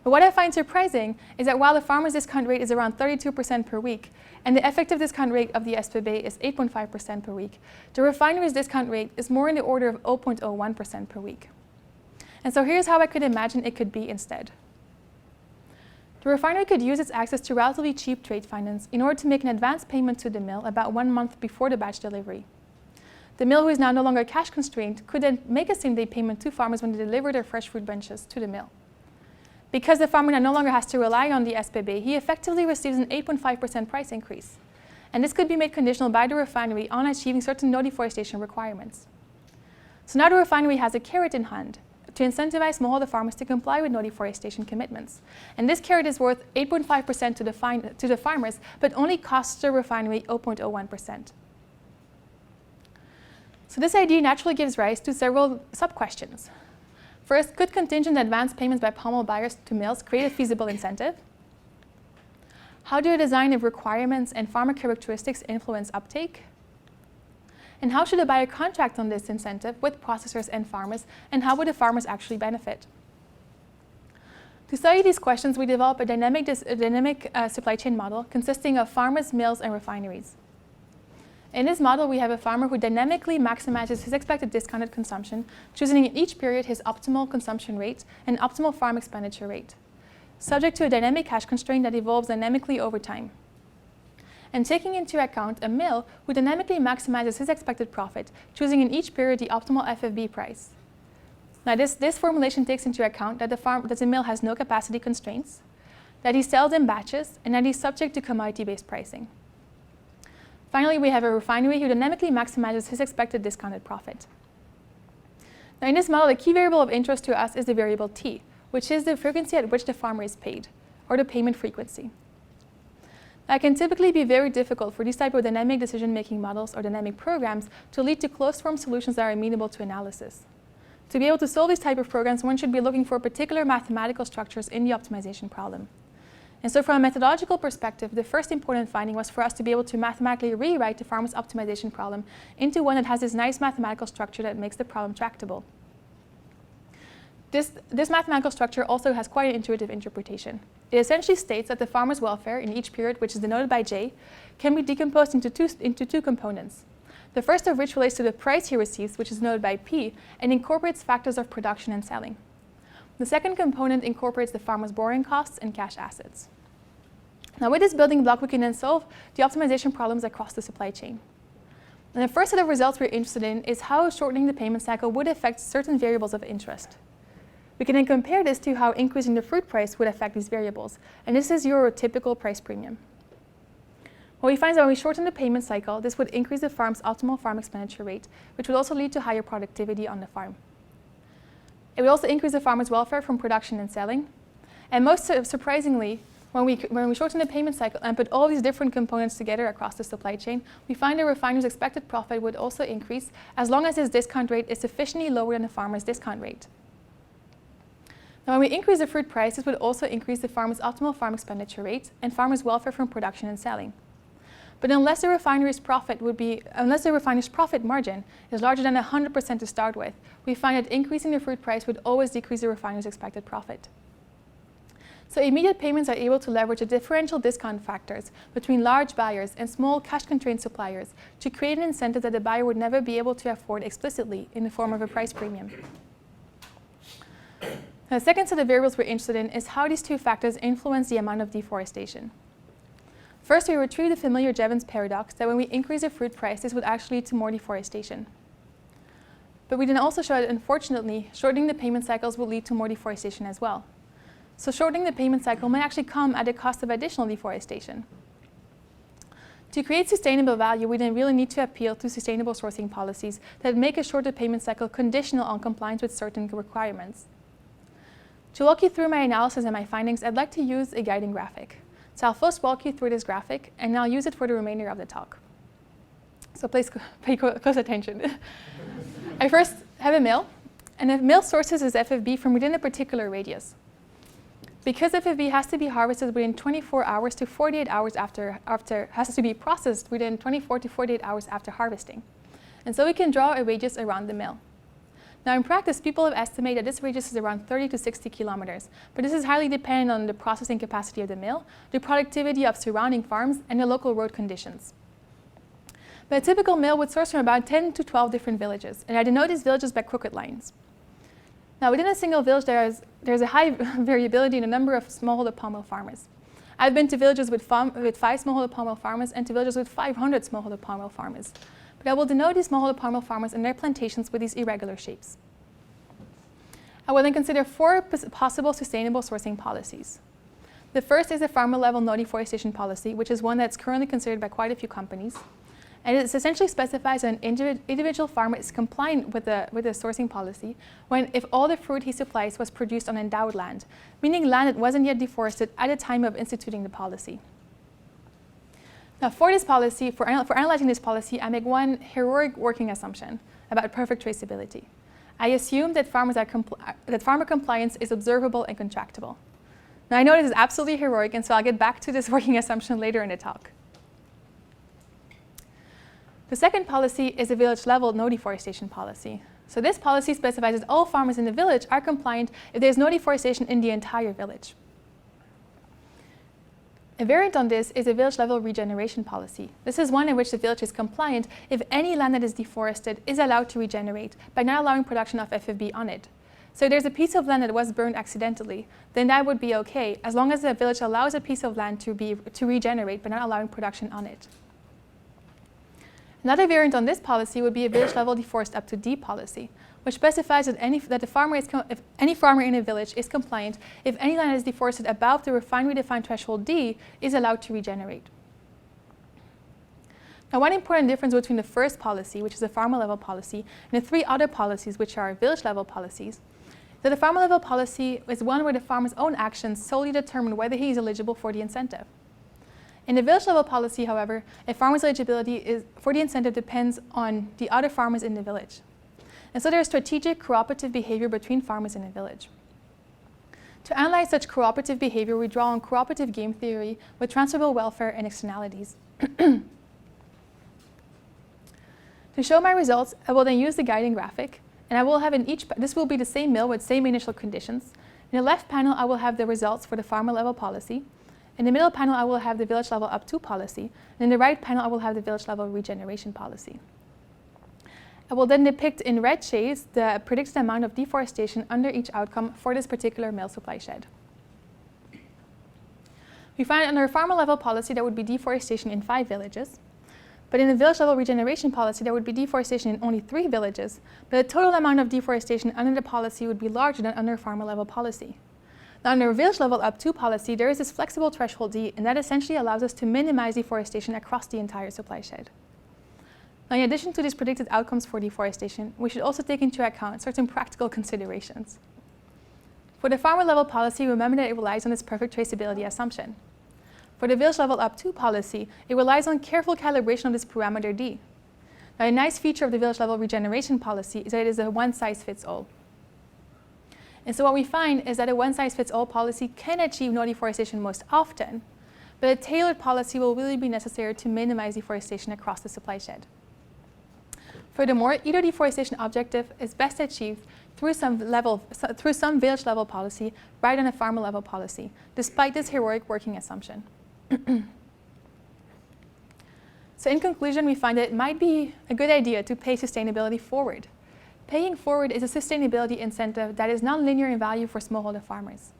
Speaker 2: But what I find surprising is that while the farmer's discount rate is around 32% per week, and the effective discount rate of the SPB is 8.5% per week, the refinery's discount rate is more in the order of 0.01% per week. And so here's how I could imagine it could be instead. The refinery could use its access to relatively cheap trade finance in order to make an advance payment to the mill about 1 month before the batch delivery. The mill, who is now no longer cash constrained, could then make a same-day payment to farmers when they deliver their fresh fruit bunches to the mill. Because the farmer now no longer has to rely on the SPB, he effectively receives an 8.5% price increase. And this could be made conditional by the refinery on achieving certain no deforestation requirements. So now the refinery has a carrot in hand to incentivize smallholder farmers to comply with no deforestation commitments. And this carrot is worth 8.5% to the farmers, but only costs the refinery 0.01%. So this idea naturally gives rise to several sub-questions. First, could contingent advance payments by palm oil buyers to mills create a feasible incentive? How do the design of requirements and farmer characteristics influence uptake? And how should a buyer contract on this incentive with processors and farmers, and how would the farmers actually benefit? To study these questions, we developed a dynamic supply chain model consisting of farmers, mills, and refineries. In this model, we have a farmer who dynamically maximizes his expected discounted consumption, choosing in each period his optimal consumption rate and optimal farm expenditure rate, subject to a dynamic cash constraint that evolves dynamically over time. And taking into account a mill who dynamically maximizes his expected profit, choosing in each period the optimal FFB price. Now this formulation takes into account that the mill has no capacity constraints, that he sells in batches, and that he's subject to commodity-based pricing. Finally, we have a refinery who dynamically maximizes his expected discounted profit. Now in this model, the key variable of interest to us is the variable T, which is the frequency at which the farmer is paid, or the payment frequency. It can typically be very difficult for these type of dynamic decision-making models or dynamic programs to lead to closed-form solutions that are amenable to analysis. To be able to solve these type of programs, one should be looking for particular mathematical structures in the optimization problem. And so from a methodological perspective, the first important finding was for us to be able to mathematically rewrite the farmer's optimization problem into one that has this nice mathematical structure that makes the problem tractable. This mathematical structure also has quite an intuitive interpretation. It essentially states that the farmer's welfare in each period, which is denoted by J, can be decomposed into two components. The first of which relates to the price he receives, which is denoted by P, and incorporates factors of production and selling. The second component incorporates the farmer's borrowing costs and cash assets. Now with this building block, we can then solve the optimization problems across the supply chain. And the first set of results we're interested in is how shortening the payment cycle would affect certain variables of interest. We can then compare this to how increasing the fruit price would affect these variables, and this is your typical price premium. What we find is that when we shorten the payment cycle, this would increase the farm's optimal farm expenditure rate, which would also lead to higher productivity on the farm. It would also increase the farmer's welfare from production and selling, and most surprisingly, when we shorten the payment cycle and put all these different components together across the supply chain, we find the refiner's expected profit would also increase as long as his discount rate is sufficiently lower than the farmer's discount rate. Now, when we increase the fruit price, this would also increase the farmer's optimal farm expenditure rate and farmer's welfare from production and selling. But unless the refiner's profit margin is larger than 100% to start with, we find that increasing the fruit price would always decrease the refiner's expected profit. So immediate payments are able to leverage the differential discount factors between large buyers and small cash-constrained suppliers to create an incentive that the buyer would never be able to afford explicitly in the form of a price premium. Now, the second set of variables we're interested in is how these two factors influence the amount of deforestation. First, we retrieve the familiar Jevons paradox that when we increase the fruit price, this would actually lead to more deforestation. But we then also show that, unfortunately, shortening the payment cycles will lead to more deforestation as well. So shortening the payment cycle may actually come at the cost of additional deforestation. To create sustainable value, we then really need to appeal to sustainable sourcing policies that make a shorter payment cycle conditional on compliance with certain requirements. To walk you through my analysis and my findings, I'd like to use a guiding graphic. So I'll first walk you through this graphic, and I'll use it for the remainder of the talk. So please pay close attention. I first have a mill, and the mill sources its FFB from within a particular radius. Because FFB has to be harvested within 24 hours to 48 hours has to be processed within 24 to 48 hours after harvesting. And so we can draw a radius around the mill. Now in practice, people have estimated that this radius is around 30 to 60 kilometers, but this is highly dependent on the processing capacity of the mill, the productivity of surrounding farms, and the local road conditions. But a typical mill would source from about 10 to 12 different villages, and I denote these villages by crooked lines. Now within a single village, there's a high variability in the number of smallholder palm oil farmers. I've been to villages with 5 smallholder palm oil farmers and to villages with 500 smallholder palm oil farmers. But I will denote these smallholder palm oil farmers and their plantations with these irregular shapes. I will then consider 4 possible sustainable sourcing policies. The first is a farmer-level no deforestation policy, which is one that's currently considered by quite a few companies. And it essentially specifies that an individual farmer is compliant with the sourcing policy if all the fruit he supplies was produced on endowed land, meaning land that wasn't yet deforested at the time of instituting the policy. Now for this policy, for analyzing this policy, I make one heroic working assumption about perfect traceability. I assume that farmer compliance is observable and contractable. Now I know this is absolutely heroic, and so I'll get back to this working assumption later in the talk. The second policy is a village-level no deforestation policy. So this policy specifies that all farmers in the village are compliant if there is no deforestation in the entire village. A variant on this is a village-level regeneration policy. This is one in which the village is compliant if any land that is deforested is allowed to regenerate by not allowing production of FFB on it. So if there's a piece of land that was burned accidentally, then that would be okay, as long as the village allows a piece of land to regenerate by not allowing production on it. Another variant on this policy would be a village-level deforest up to D policy, which specifies that if any farmer in a village is compliant if any land is deforested above the refinery-defined threshold D is allowed to regenerate. Now, one important difference between the first policy, which is a farmer-level policy, and the 3 other policies, which are village-level policies, is that the farmer-level policy is one where the farmer's own actions solely determine whether he is eligible for the incentive. In the village-level policy, however, a farmer's eligibility for the incentive depends on the other farmers in the village. And so there is strategic cooperative behavior between farmers in a village. To analyze such cooperative behavior, we draw on cooperative game theory with transferable welfare and externalities. To show my results, I will then use the guiding graphic, and I will have this will be the same mill with same initial conditions. In the left panel, I will have the results for the farmer-level policy. In the middle panel, I will have the village-level up to policy. And in the right panel, I will have the village-level regeneration policy. I will then depict in red shades the predicted amount of deforestation under each outcome for this particular mill supply shed. We find under a farmer-level policy there would be deforestation in 5 villages. But in the village-level regeneration policy, there would be deforestation in only 3 villages. But the total amount of deforestation under the policy would be larger than under a farmer-level policy. Now, under a village-level up to policy, there is this flexible threshold D, and that essentially allows us to minimize deforestation across the entire supply shed. Now, in addition to these predicted outcomes for deforestation, we should also take into account certain practical considerations. For the farmer-level policy, remember that it relies on this perfect traceability assumption. For the village-level up to policy, it relies on careful calibration of this parameter D. Now, a nice feature of the village-level regeneration policy is that it is a one-size-fits-all. And so what we find is that a one-size-fits-all policy can achieve no deforestation most often, but a tailored policy will really be necessary to minimize deforestation across the supply shed. Furthermore, either deforestation objective is best achieved through some village-level policy rather than a farmer-level policy, despite this heroic working assumption. So in conclusion, we find that it might be a good idea to pay sustainability forward. Paying forward is a sustainability incentive that is non-linear in value for smallholder farmers.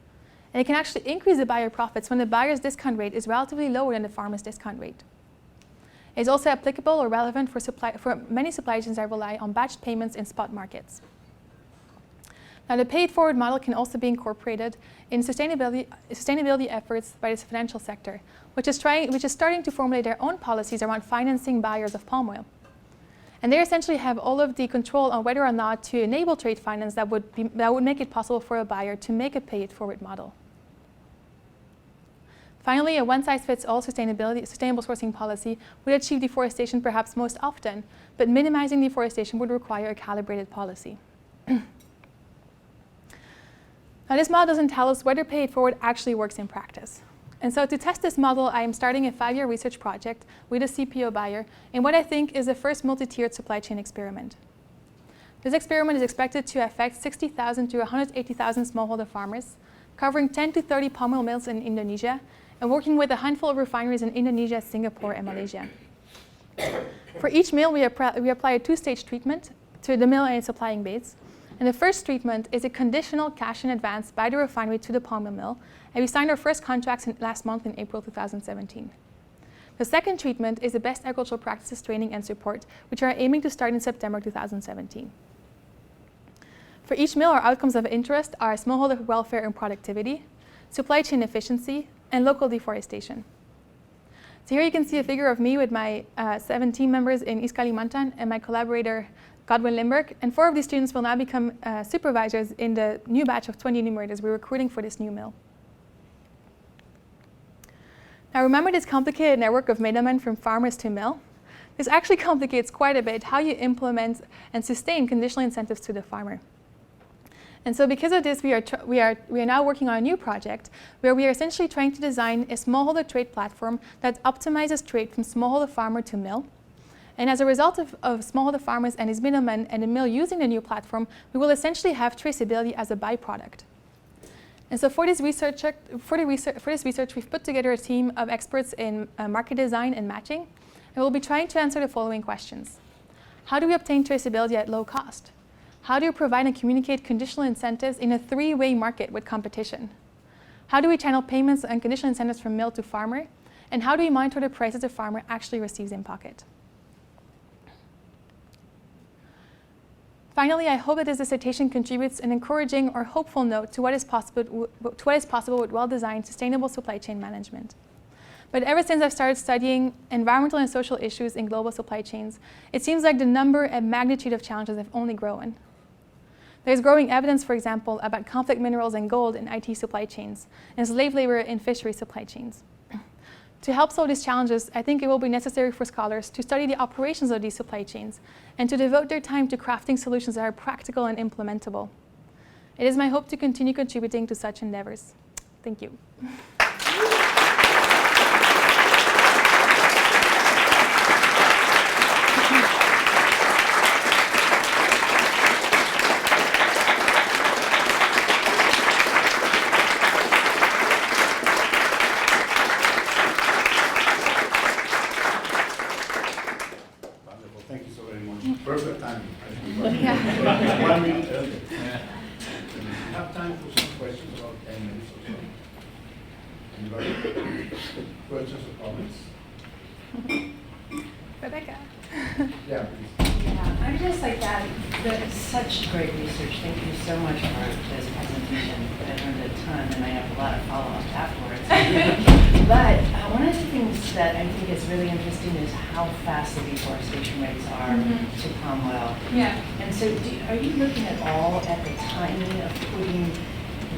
Speaker 2: And it can actually increase the buyer profits when the buyer's discount rate is relatively lower than the farmer's discount rate. It is also applicable or relevant for many supply chains that rely on batched payments in spot markets. Now, the paid-forward model can also be incorporated in sustainability efforts by the financial sector, which is starting to formulate their own policies around financing buyers of palm oil. And they essentially have all of the control on whether or not to enable trade finance that would make it possible for a buyer to make a paid-forward model. Finally, a one-size-fits-all sustainable sourcing policy would achieve deforestation perhaps most often, but minimizing deforestation would require a calibrated policy. Now, this model doesn't tell us whether paid-forward actually works in practice. And so to test this model, I am starting a 5-year research project with a CPO buyer in what I think is the first multi-tiered supply chain experiment. This experiment is expected to affect 60,000 to 180,000 smallholder farmers, covering 10 to 30 palm oil mills in Indonesia, and working with a handful of refineries in Indonesia, Singapore, and Malaysia. For each mill, we apply a 2-stage treatment to the mill and its supplying base. And the first treatment is a conditional cash in advance by the refinery to the palm oil mill, and we signed our first contracts last month in April 2017. The second treatment is the best agricultural practices training and support, which we are aiming to start in September 2017. For each mill, our outcomes of interest are smallholder welfare and productivity, supply chain efficiency, and local deforestation. So here you can see a figure of me with my 7 team members in East Kalimantan and my collaborator, Godwin Limburg, and 4 of these students will now become supervisors in the new batch of 20 enumerators we're recruiting for this new mill. Now remember this complicated network of middlemen from farmers to mill? This actually complicates quite a bit how you implement and sustain conditional incentives to the farmer. And so because of this, we are now working on a new project where we are essentially trying to design a smallholder trade platform that optimizes trade from smallholder farmer to mill. And as a result of smallholder farmers and his middlemen and the mill using the new platform, we will essentially have traceability as a byproduct. And so for this research, we've put together a team of experts in market design and matching, and we'll be trying to answer the following questions. How do we obtain traceability at low cost? How do you provide and communicate conditional incentives in a 3-way market with competition? How do we channel payments and conditional incentives from mill to farmer? And how do we monitor the prices the farmer actually receives in pocket? Finally, I hope that this dissertation contributes an encouraging or hopeful note to what is possible with well-designed, sustainable supply chain management. But ever since I've started studying environmental and social issues in global supply chains, it seems like the number and magnitude of challenges have only grown. There's growing evidence, for example, about conflict minerals and gold in IT supply chains, and slave labor in fishery supply chains. To help solve these challenges, I think it will be necessary for scholars to study the operations of these supply chains and to devote their time to crafting solutions that are practical and implementable. It is my hope to continue contributing to such endeavors. Thank you.
Speaker 3: Perfect timing.
Speaker 2: Yeah.
Speaker 3: 1 minute earlier. We have time for some questions, about 10 minutes or so. Anybody? Questions or comments?
Speaker 2: Rebecca.
Speaker 3: Yeah, please.
Speaker 4: Yeah, I just like that. That's such great research. Thank you so much for this presentation. I learned a ton, and I have a lot of follow-ups afterwards. But one of the things that I think is really interesting is how fast the deforestation rates are to palm oil.
Speaker 2: Yeah.
Speaker 4: And so are you looking at all at the timing of putting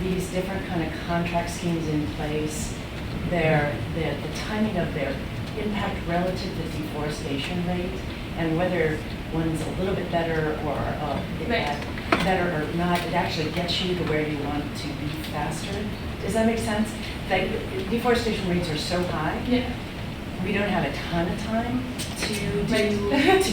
Speaker 4: these different kind of contract schemes in place, the timing of their impact relative to deforestation rate, and whether one's a little bit better or better or not, it actually gets you to where you want to be faster? Does that make sense? Like, deforestation rates are so high.
Speaker 2: Yeah.
Speaker 4: We don't have a ton of time to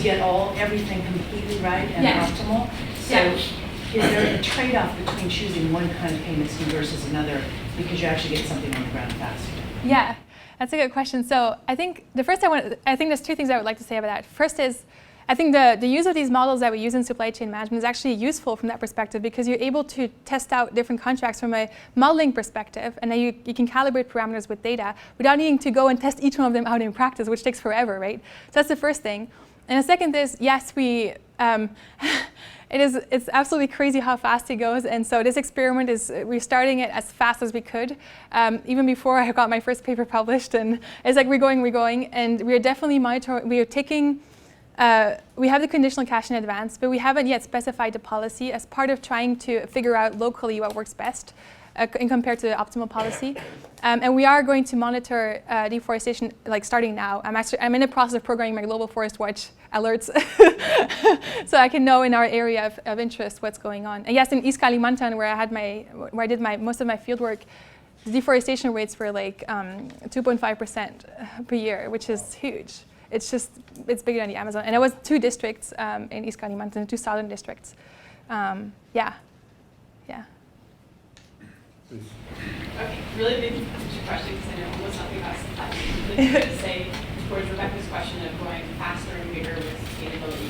Speaker 4: get everything completely right and optimal. So is there a trade-off between choosing one kind of payment scheme versus another because you actually get something on the ground faster?
Speaker 2: Yeah, that's a good question. So I think I think there's 2 things I would like to say about that. First is, I think the use of these models that we use in supply chain management is actually useful from that perspective because you're able to test out different contracts from a modeling perspective, and then you can calibrate parameters with data without needing to go and test each one of them out in practice, which takes forever, right? So that's the first thing. And the second is, yes, It's absolutely crazy how fast it goes, and so this experiment we're starting it as fast as we could, even before I got my first paper published, and it's like we're going, and we're definitely monitoring. We are taking. We have the conditional cash in advance, but we haven't yet specified the policy as part of trying to figure out locally what works best in compared to the optimal policy. And we are going to monitor deforestation like starting now. I'm in the process of programming my Global Forest Watch alerts so I can know in our area of interest what's going on. And yes, in East Kalimantan, where I did most of my field work, the deforestation rates were like 2.5% per year, which is huge. It's bigger than the Amazon. And it was 2 districts in East Kalimantan, 2 southern districts. Yeah.
Speaker 5: Okay, really big picture question, because I know almost nothing about supply chain. Really good to say, towards Rebecca's question of going faster and bigger with sustainability,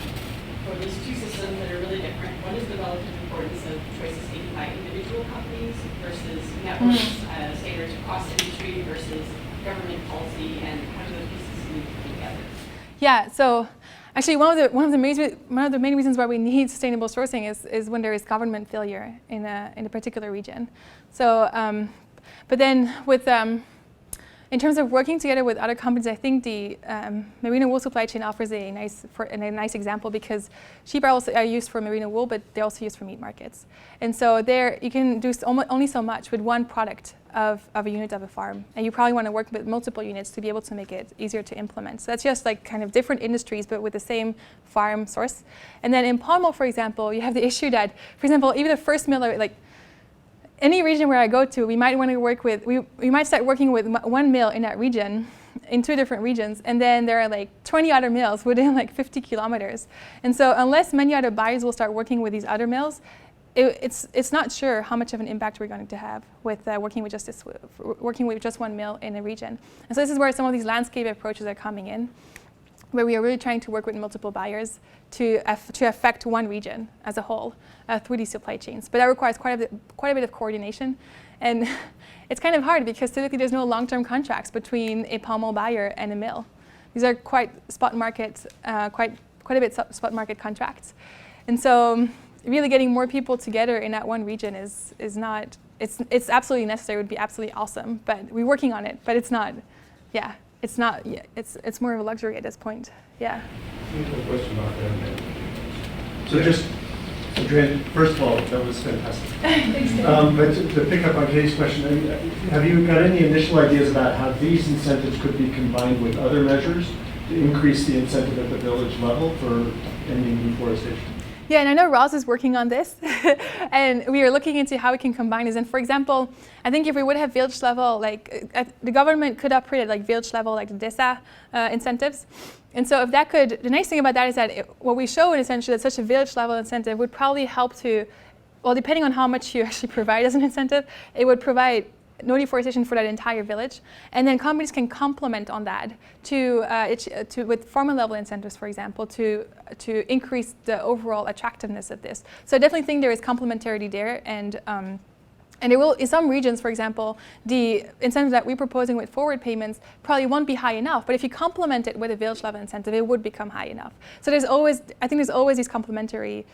Speaker 5: for these 2 systems that are really different, what is the relative importance of choices taken by individual companies versus networks, standards across industry versus government policy, and how do those pieces need to come together?
Speaker 2: Yeah, so actually one of the main reasons why we need sustainable sourcing is when there is government failure in a particular region. So, but then with in terms of working together with other companies, I think the merino wool supply chain offers a nice example, because sheep are used for merino wool, but they're also used for meat markets. And so there you can do only so much with one product of a unit of a farm, and you probably want to work with multiple units to be able to make it easier to implement. So that's just like kind of different industries, but with the same farm source. And then in palm oil, for example, you have the issue that, for example, even the first miller, like any region where I go to, we might want to work with, we might start working with one mill in that region, in 2 different regions, and then there are like 20 other mills within like 50 kilometers. And so unless many other buyers will start working with these other mills, it's not sure how much of an impact we're going to have with working with just one mill in a region. And so this is where some of these landscape approaches are coming in, where we are really trying to work with multiple buyers to affect one region as a whole through these supply chains. But that requires quite a bit of coordination, and it's kind of hard because typically there's no long-term contracts between a palm oil buyer and a mill. These are quite spot market, quite a bit spot market contracts, and so really getting more people together in that one region is not. It's absolutely necessary. It would be absolutely awesome, but we're working on it. But it's not. Yeah. It's not. Yeah, it's more of a luxury at this point. Yeah.
Speaker 3: I have a question about that.
Speaker 6: So Joann, first of all, that was fantastic. But to pick up on Katie's question, have you got any initial ideas about how these incentives could be combined with other measures to increase the incentive at the village level for ending deforestation?
Speaker 2: Yeah, and I know Roz is working on this, and we are looking into how we can combine this. And for example, I think if we would have village level, like the government could operate like village level, like the DESA incentives. And so if that could, the nice thing about that is that what we show essentially that such a village level incentive would probably help to, well, depending on how much you actually provide as an incentive, it would provide no deforestation for that entire village, and then companies can complement on that with farmer level incentives, for example, to increase the overall attractiveness of this. So I definitely think there is complementarity there, and it will, in some regions, for example, the incentives that we're proposing with forward payments probably won't be high enough, but if you complement it with a village level incentive, it would become high enough. So I think there's always these complementary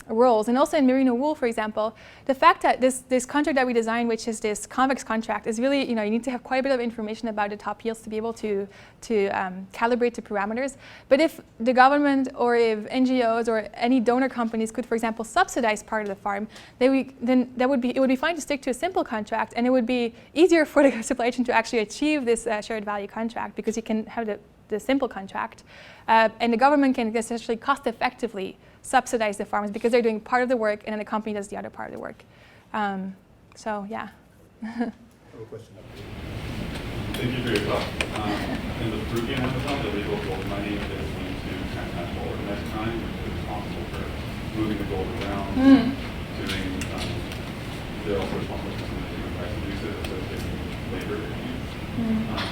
Speaker 2: roles. And also in merino wool, for example, the fact that this contract that we designed, which is this convex contract, is really, you need to have quite a bit of information about the top yields to be able to calibrate the parameters. But if the government or if NGOs or any donor companies could, for example, subsidize part of the farm, then it would be fine to stick to a simple contract, and it would be easier for the supply chain to actually achieve this shared value contract, because you can have the simple contract, and the government can essentially cost effectively subsidize the farmers because they're doing part of the work and then the company does the other part of the work. So yeah.
Speaker 7: Thank you for your talk. In the Peruvian Amazon, the illegal gold mining is linked to transnational organized crime, which is responsible for moving the gold around, doing, they're also responsible for some of the human rights abuses associated with labor issues.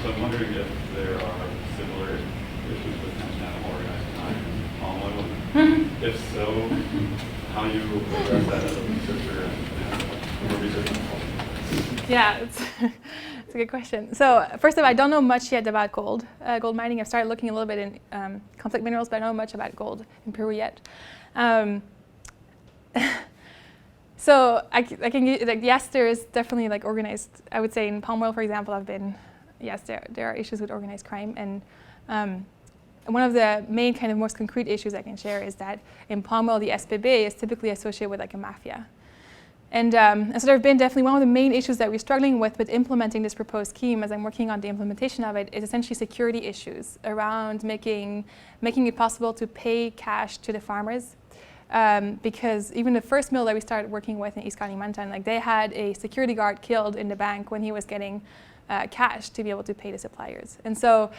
Speaker 7: So I'm wondering if there are similar issues with transnational organized crime in palm oil. If so, how you address that as a researcher and your research on palm.
Speaker 2: Yeah, it's a good question. So first of all, I don't know much yet about gold mining. I've started looking a little bit in conflict minerals, but I don't know much about gold in Peru yet. So I can get, like, yes, there is definitely like organized. I would say in palm oil, for example, yes, there are issues with organized crime, and one of the main kind of most concrete issues I can share is that in palm oil, the SBB is typically associated with like a mafia. And so there have been definitely one of the main issues that we're struggling with implementing this proposed scheme, as I'm working on the implementation of it, is essentially security issues around making it possible to pay cash to the farmers. Because even the first mill that we started working with in East Kalimantan, like they had a security guard killed in the bank when he was getting cash to be able to pay the suppliers. And so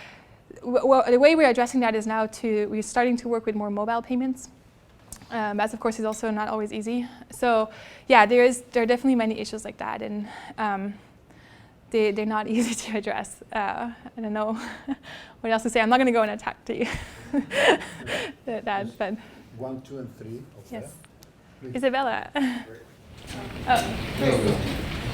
Speaker 2: the way we're addressing that is now we're starting to work with more mobile payments. As of course is also not always easy. So yeah, there are definitely many issues like that, and they're not easy to address. I don't know what else to say. I'm not going to go and attack to you. But
Speaker 3: 1, 2, and 3.
Speaker 2: yes,
Speaker 3: Please.
Speaker 2: Isabella. Oh.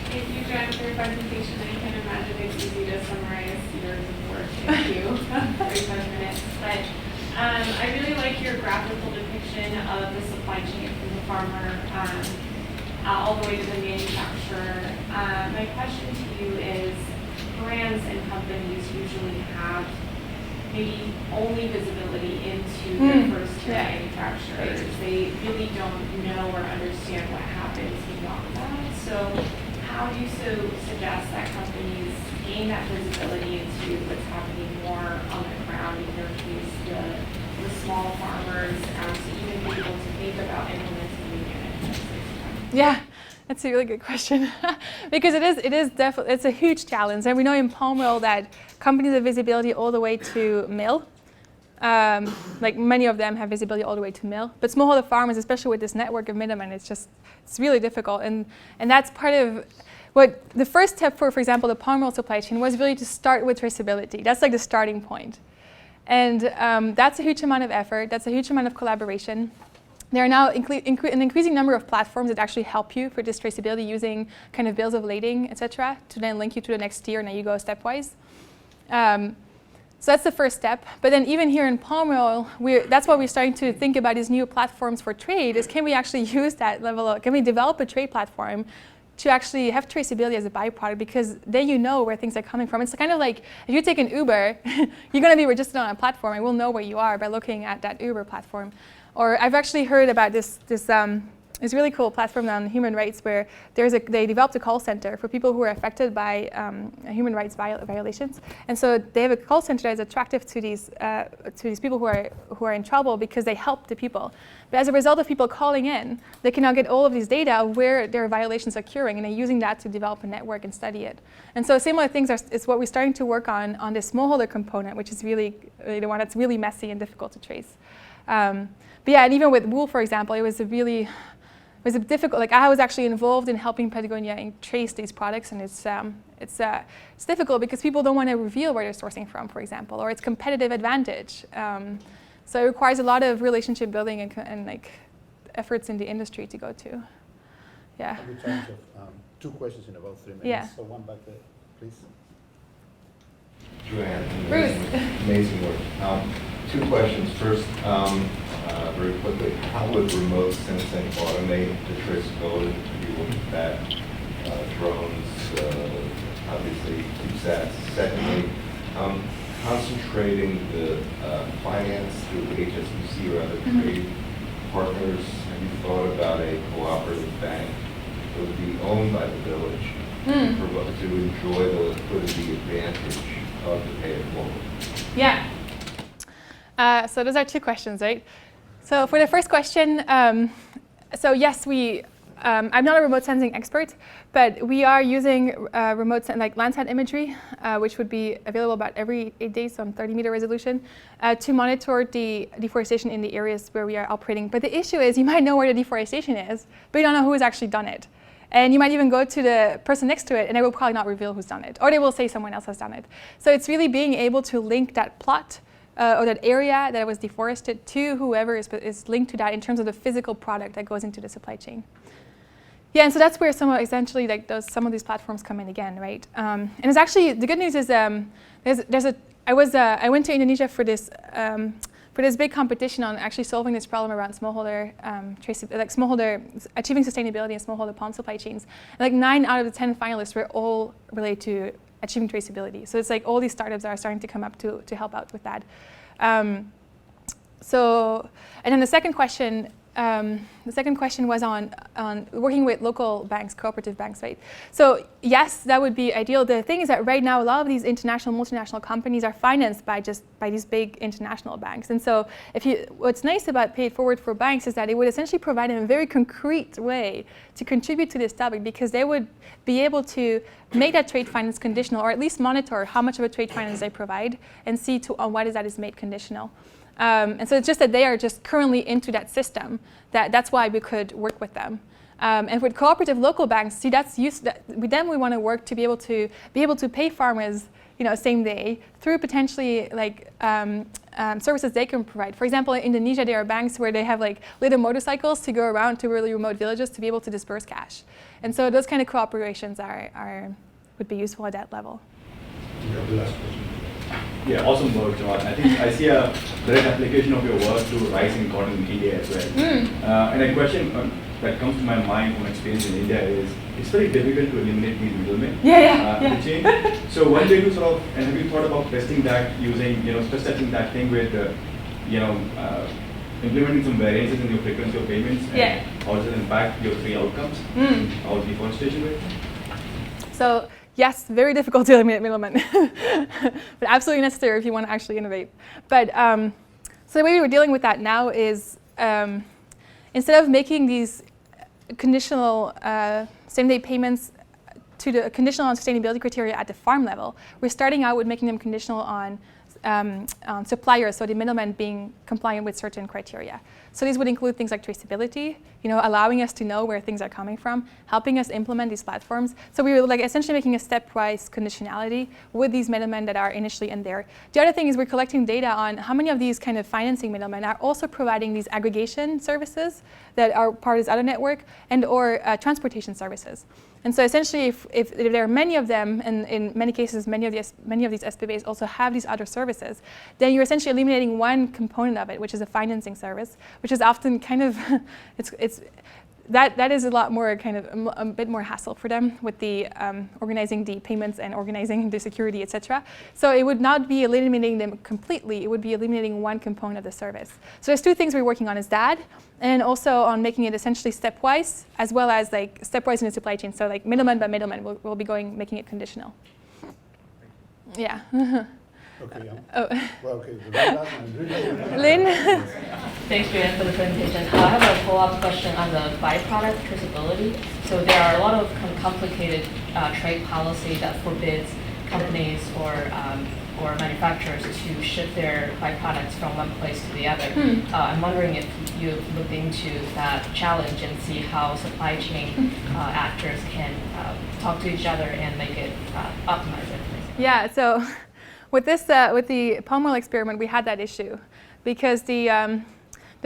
Speaker 5: Thank you, Joann, for your presentation. I can imagine it's easy to summarize years of work into 35 minutes. But I really like your graphical depiction of the supply chain from the farmer all the way to the manufacturer. My question to you is, brands and companies usually have maybe only visibility into their first-tier manufacturers. They really don't know or understand what happens beyond that. So how do you suggest that companies gain that visibility into what's happening more on the ground, in your case, the small farmers, to even be able to think about implementing new management systems?
Speaker 2: Yeah, that's a really good question. Because it's a huge challenge. And we know in palm oil that companies have visibility all the way to mill. Like many of them have visibility all the way to mill. But smallholder farmers, especially with this network of middlemen, it's really difficult. And that's part of what the first step for example, the palm oil supply chain was really to start with traceability. That's like the starting point. And that's a huge amount of effort. That's a huge amount of collaboration. There are now an increasing number of platforms that actually help you for this traceability using kind of bills of lading, et cetera, to then link you to the next tier, and then you go stepwise. So that's the first step. But then even here in palm oil, that's what we're starting to think about these new platforms for trade, is can we actually use that level can we develop a trade platform to actually have traceability as a byproduct, because then you know where things are coming from. It's kind of like if you take an Uber, you're going to be registered on a platform and we'll know where you are by looking at that Uber platform. Or I've actually heard about this really cool platform on human rights where they developed a call center for people who are affected by human rights violations. And so they have a call center that is attractive to these people who are in trouble because they help the people. But as a result of people calling in, they can now get all of these data of where their violations are occurring, and they're using that to develop a network and study it. And so similar things is what we're starting to work on this smallholder component, which is really the one that's really messy and difficult to trace. But yeah, and even with wool, for example, it was difficult. Like I was actually involved in helping Patagonia and trace these products, and it's difficult because people don't want to reveal where they're sourcing from, for example, or it's competitive advantage. So it requires a lot of relationship building and like efforts in the industry to go to. Yeah.
Speaker 3: We have 2 questions in about 3 minutes.
Speaker 2: Yeah.
Speaker 3: So one back there, please.
Speaker 8: Joann,
Speaker 2: Bruce.
Speaker 8: amazing work. 2 questions. First, very quickly, how would remote sensing automate the traceability to people that drones, obviously CubeSats? Secondly, concentrating the finance through HSBC or other trade partners, have you thought about a cooperative bank that would be owned by the village to enjoy the liquidity advantage of the pay it forward?
Speaker 2: Yeah. So those are 2 questions, right? So for the first question, so yes, I'm not a remote sensing expert, but we are using like Landsat imagery, which would be available about every 8 days on 30-meter resolution, to monitor the deforestation in the areas where we are operating. But the issue is you might know where the deforestation is, but you don't know who has actually done it. And you might even go to the person next to it, and they will probably not reveal who's done it, or they will say someone else has done it. So it's really being able to link that plot or that area that was deforested to whoever is linked to that in terms of the physical product that goes into the supply chain. Yeah, and so that's where some of these platforms come in again, right? And it's actually, the good news is I went to Indonesia for But there's big competition on actually solving this problem around smallholder achieving sustainability in smallholder palm supply chains. And like 9 out of the 10 finalists were all related to achieving traceability. So it's like all these startups are starting to come up to help out with that. And then the second question was on working with local banks, cooperative banks, right? So yes, that would be ideal. The thing is that right now, a lot of these international, multinational companies are financed by these big international banks. And so what's nice about Pay It Forward for banks is that it would essentially provide them a very concrete way to contribute to this topic, because they would be able to make that trade finance conditional, or at least monitor how much of a trade finance they provide and see on what is made conditional. And so it's just that they are just currently into that system. That's why we could work with them. And with cooperative local banks, see, that's used. Then we want to work to be able to pay farmers, same day through potentially like services they can provide. For example, in Indonesia, there are banks where they have like little motorcycles to go around to really remote villages to be able to disperse cash. And so those kind of cooperations would be useful at that level.
Speaker 9: Yeah, awesome work, Joann. I think I see a direct application of your work to rice in cotton in India as well. And a question that comes to my mind from experience in India is, it's very difficult to eliminate these middlemen in the chain. So one way to and have you thought about testing that using, stress testing that thing with, implementing some variances in your frequency of payments, and how does it impact your 3 outcomes of deforestation rate?
Speaker 2: So yes, very difficult to eliminate middlemen, but absolutely necessary if you want to actually innovate. But so the way we're dealing with that now is instead of making these conditional same-day payments conditional on sustainability criteria at the farm level, we're starting out with making them conditional on suppliers, so the middlemen being compliant with certain criteria. So these would include things like traceability, allowing us to know where things are coming from, helping us implement these platforms. So we were essentially making a stepwise conditionality with these middlemen that are initially in there. The other thing is we're collecting data on how many of these kind of financing middlemen are also providing these aggregation services that are part of this other network or transportation services. And so essentially, if there are many of them, and in many cases, many of these SPVs also have these other services, then you're essentially eliminating one component of it, which is a financing service, which is often kind of, that is a lot more kind of a bit more hassle for them with the organizing the payments and organizing the security, etc. So it would not be eliminating them completely, it would be eliminating one component of the service. So there's 2 things we're working on, is that, and also on making it essentially stepwise, as well as like stepwise in the supply chain. So like middleman by middleman, we'll be making it conditional. Yeah.
Speaker 3: Okay.
Speaker 2: Well,
Speaker 3: okay. The last one,
Speaker 2: Lynn?
Speaker 10: Thanks, Joann, for the presentation. I have a follow-up question on the byproduct traceability. So there are a lot of complicated trade policy that forbids companies or manufacturers to ship their byproducts from one place to the other. I'm wondering if you've looked into that challenge and see how supply chain actors can talk to each other and make it optimize it.
Speaker 2: Yeah, so with the palm oil experiment, we had that issue because the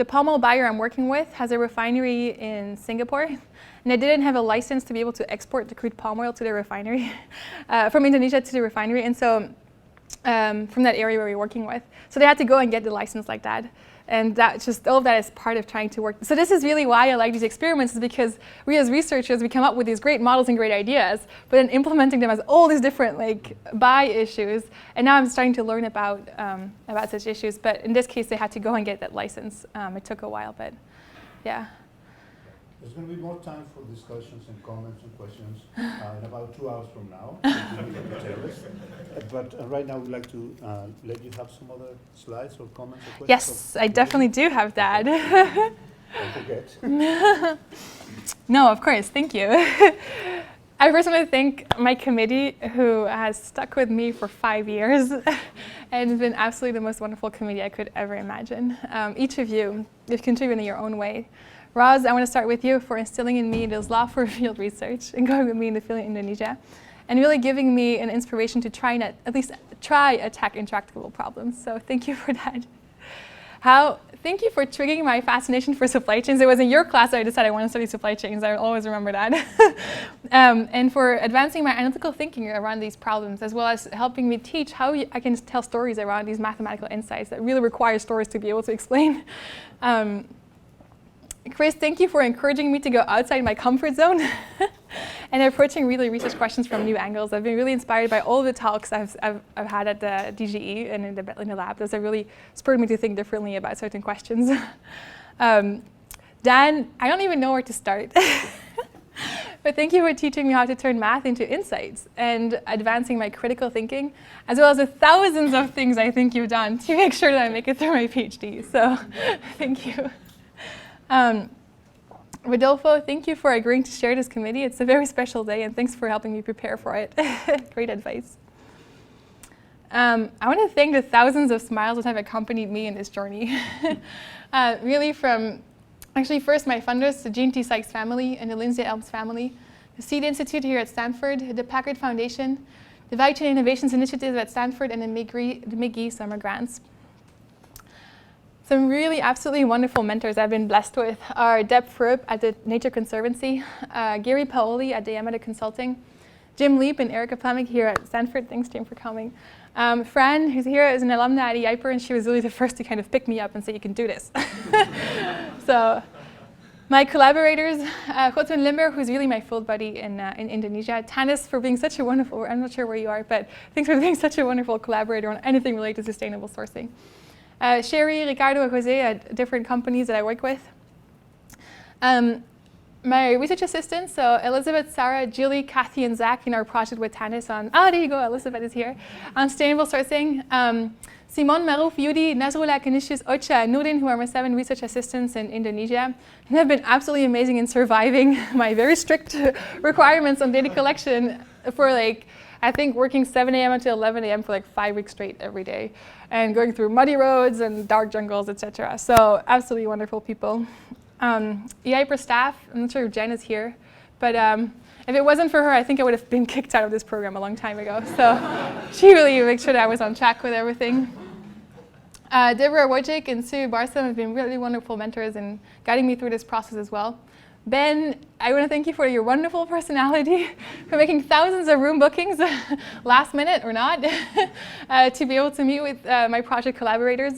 Speaker 2: palm oil buyer I'm working with has a refinery in Singapore, and they didn't have a license to be able to export the crude palm oil to their refinery, from Indonesia to the refinery, and so from that area where we're working with. So they had to go and get the license like that. And all of that is part of trying to work. So this is really why I like these experiments, is because we as researchers, we come up with these great models and great ideas, but then implementing them as all these different buy issues. And now I'm starting to learn about such issues. But in this case, they had to go and get that license. It took a while, but yeah.
Speaker 3: There's going to be more time for discussions and comments and questions in about 2 hours from now. But right now, we'd like to let you have some other slides or comments or questions.
Speaker 2: Yes, I definitely do have that.
Speaker 3: Don't forget.
Speaker 2: No, of course. Thank you. I first want to thank my committee, who has stuck with me for 5 years and has been absolutely the most wonderful committee I could ever imagine. Each of you, you've contributed in your own way. Roz, I want to start with you for instilling in me this love for field research and going with me in the field in Indonesia, and really giving me an inspiration to try and at least attack intractable problems. So thank you for that. Thank you for triggering my fascination for supply chains. It was in your class that I decided I want to study supply chains. I always remember that. And for advancing my analytical thinking around these problems, as well as helping me teach how I can tell stories around these mathematical insights that really require stories to be able to explain. Chris, thank you for encouraging me to go outside my comfort zone and approaching really research questions from new angles. I've been really inspired by all the talks I've had at the DGE and in the lab. Those have really spurred me to think differently about certain questions. Dan, I don't even know where to start. But thank you for teaching me how to turn math into insights and advancing my critical thinking, as well as the thousands of things I think you've done to make sure that I make it through my PhD. So thank you. Rodolfo, thank you for agreeing to share this committee. It's a very special day, and thanks for helping me prepare for it. Great advice. I want to thank the thousands of smiles that have accompanied me in this journey. Really from, actually first my funders, the Jean T. Sykes family and the Lindsay Elms family, the Seed Institute here at Stanford, the Packard Foundation, the Value Chain Innovations Initiative at Stanford, and the McGee Summer Grants. Some really absolutely wonderful mentors I've been blessed with are Deb Frupp at the Nature Conservancy, Gary Paoli at Diameter Consulting, Jim Leap and Erica Plamick here at Stanford. Thanks, Jim, for coming. Fran, who's here, is an alumna at E-IPER, and she was really the first to kind of pick me up and say, you can do this. So my collaborators, Khotun Limber, who's really my field buddy in Indonesia, Tanis for being such a wonderful, I'm not sure where you are, but thanks for being such a wonderful collaborator on anything related to sustainable sourcing. Sherry, Ricardo, and Jose at different companies that I work with. My research assistants, so Elizabeth, Sarah, Julie, Kathy, and Zach in our project with Tanis on, there you go, Elizabeth is here, on sustainable sourcing. Simon, Maruf, Yudi, Nazrullah, Kanishis, Ocha, and Nudin, who are my 7 research assistants in Indonesia, and have been absolutely amazing in surviving my very strict requirements on data collection for I think working 7 a.m. until 11 a.m. for 5 weeks straight every day, and going through muddy roads and dark jungles, etc. So absolutely wonderful people. E-IPER staff, I'm not sure if Jen is here, but if it wasn't for her, I think I would have been kicked out of this program a long time ago. So she really made sure that I was on track with everything. Deborah Wojcik and Sue Barsom have been really wonderful mentors in guiding me through this process as well. Ben, I want to thank you for your wonderful personality, for making thousands of room bookings, last minute or not, to be able to meet with my project collaborators.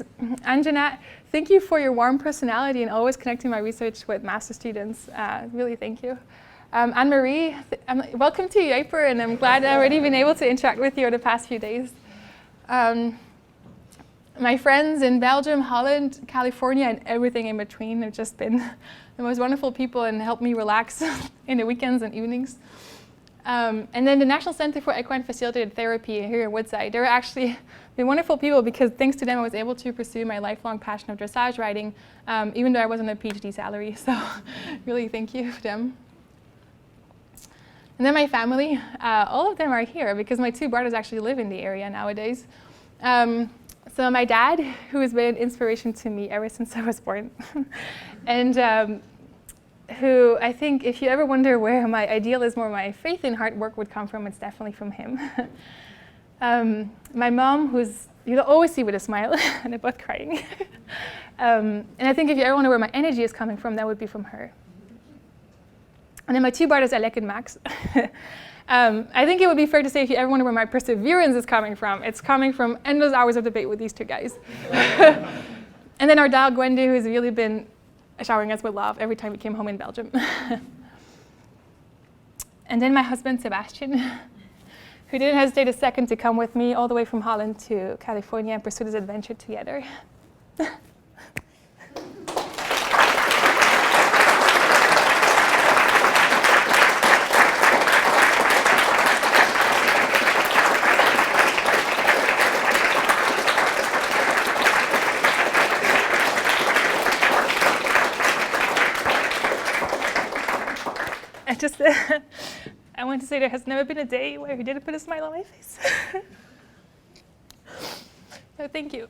Speaker 2: Anjanat, thank you for your warm personality and always connecting my research with master students. Really, thank you. Anne-Marie, welcome to E-IPER, and I'm glad I've already been able to interact with you over the past few days. My friends in Belgium, Holland, California, and everything in between have just been the most wonderful people and helped me relax in the weekends and evenings. And then the National Center for Equine Facilitated Therapy here in Woodside. They're actually been wonderful people because thanks to them I was able to pursue my lifelong passion of dressage riding, even though I wasn't a PhD salary. So really thank you to them. And then my family, all of them are here because my 2 brothers actually live in the area nowadays. So my dad, who has been an inspiration to me ever since I was born, and who I think if you ever wonder where my idealism or my faith in hard work would come from, it's definitely from him. My mom, who's you'll always see with a smile, and they're both crying. And I think if you ever wonder where my energy is coming from, that would be from her. And then my 2 brothers, Alec and Max. I think it would be fair to say if you ever wonder where my perseverance is coming from, it's coming from endless hours of debate with these 2 guys. And then our dog, Wendy, who's really been showering us with love every time we came home in Belgium. And then my husband, Sebastian, who didn't hesitate a second to come with me all the way from Holland to California and pursue this adventure together. I want to say there has never been a day where he didn't put a smile on my face. So thank you.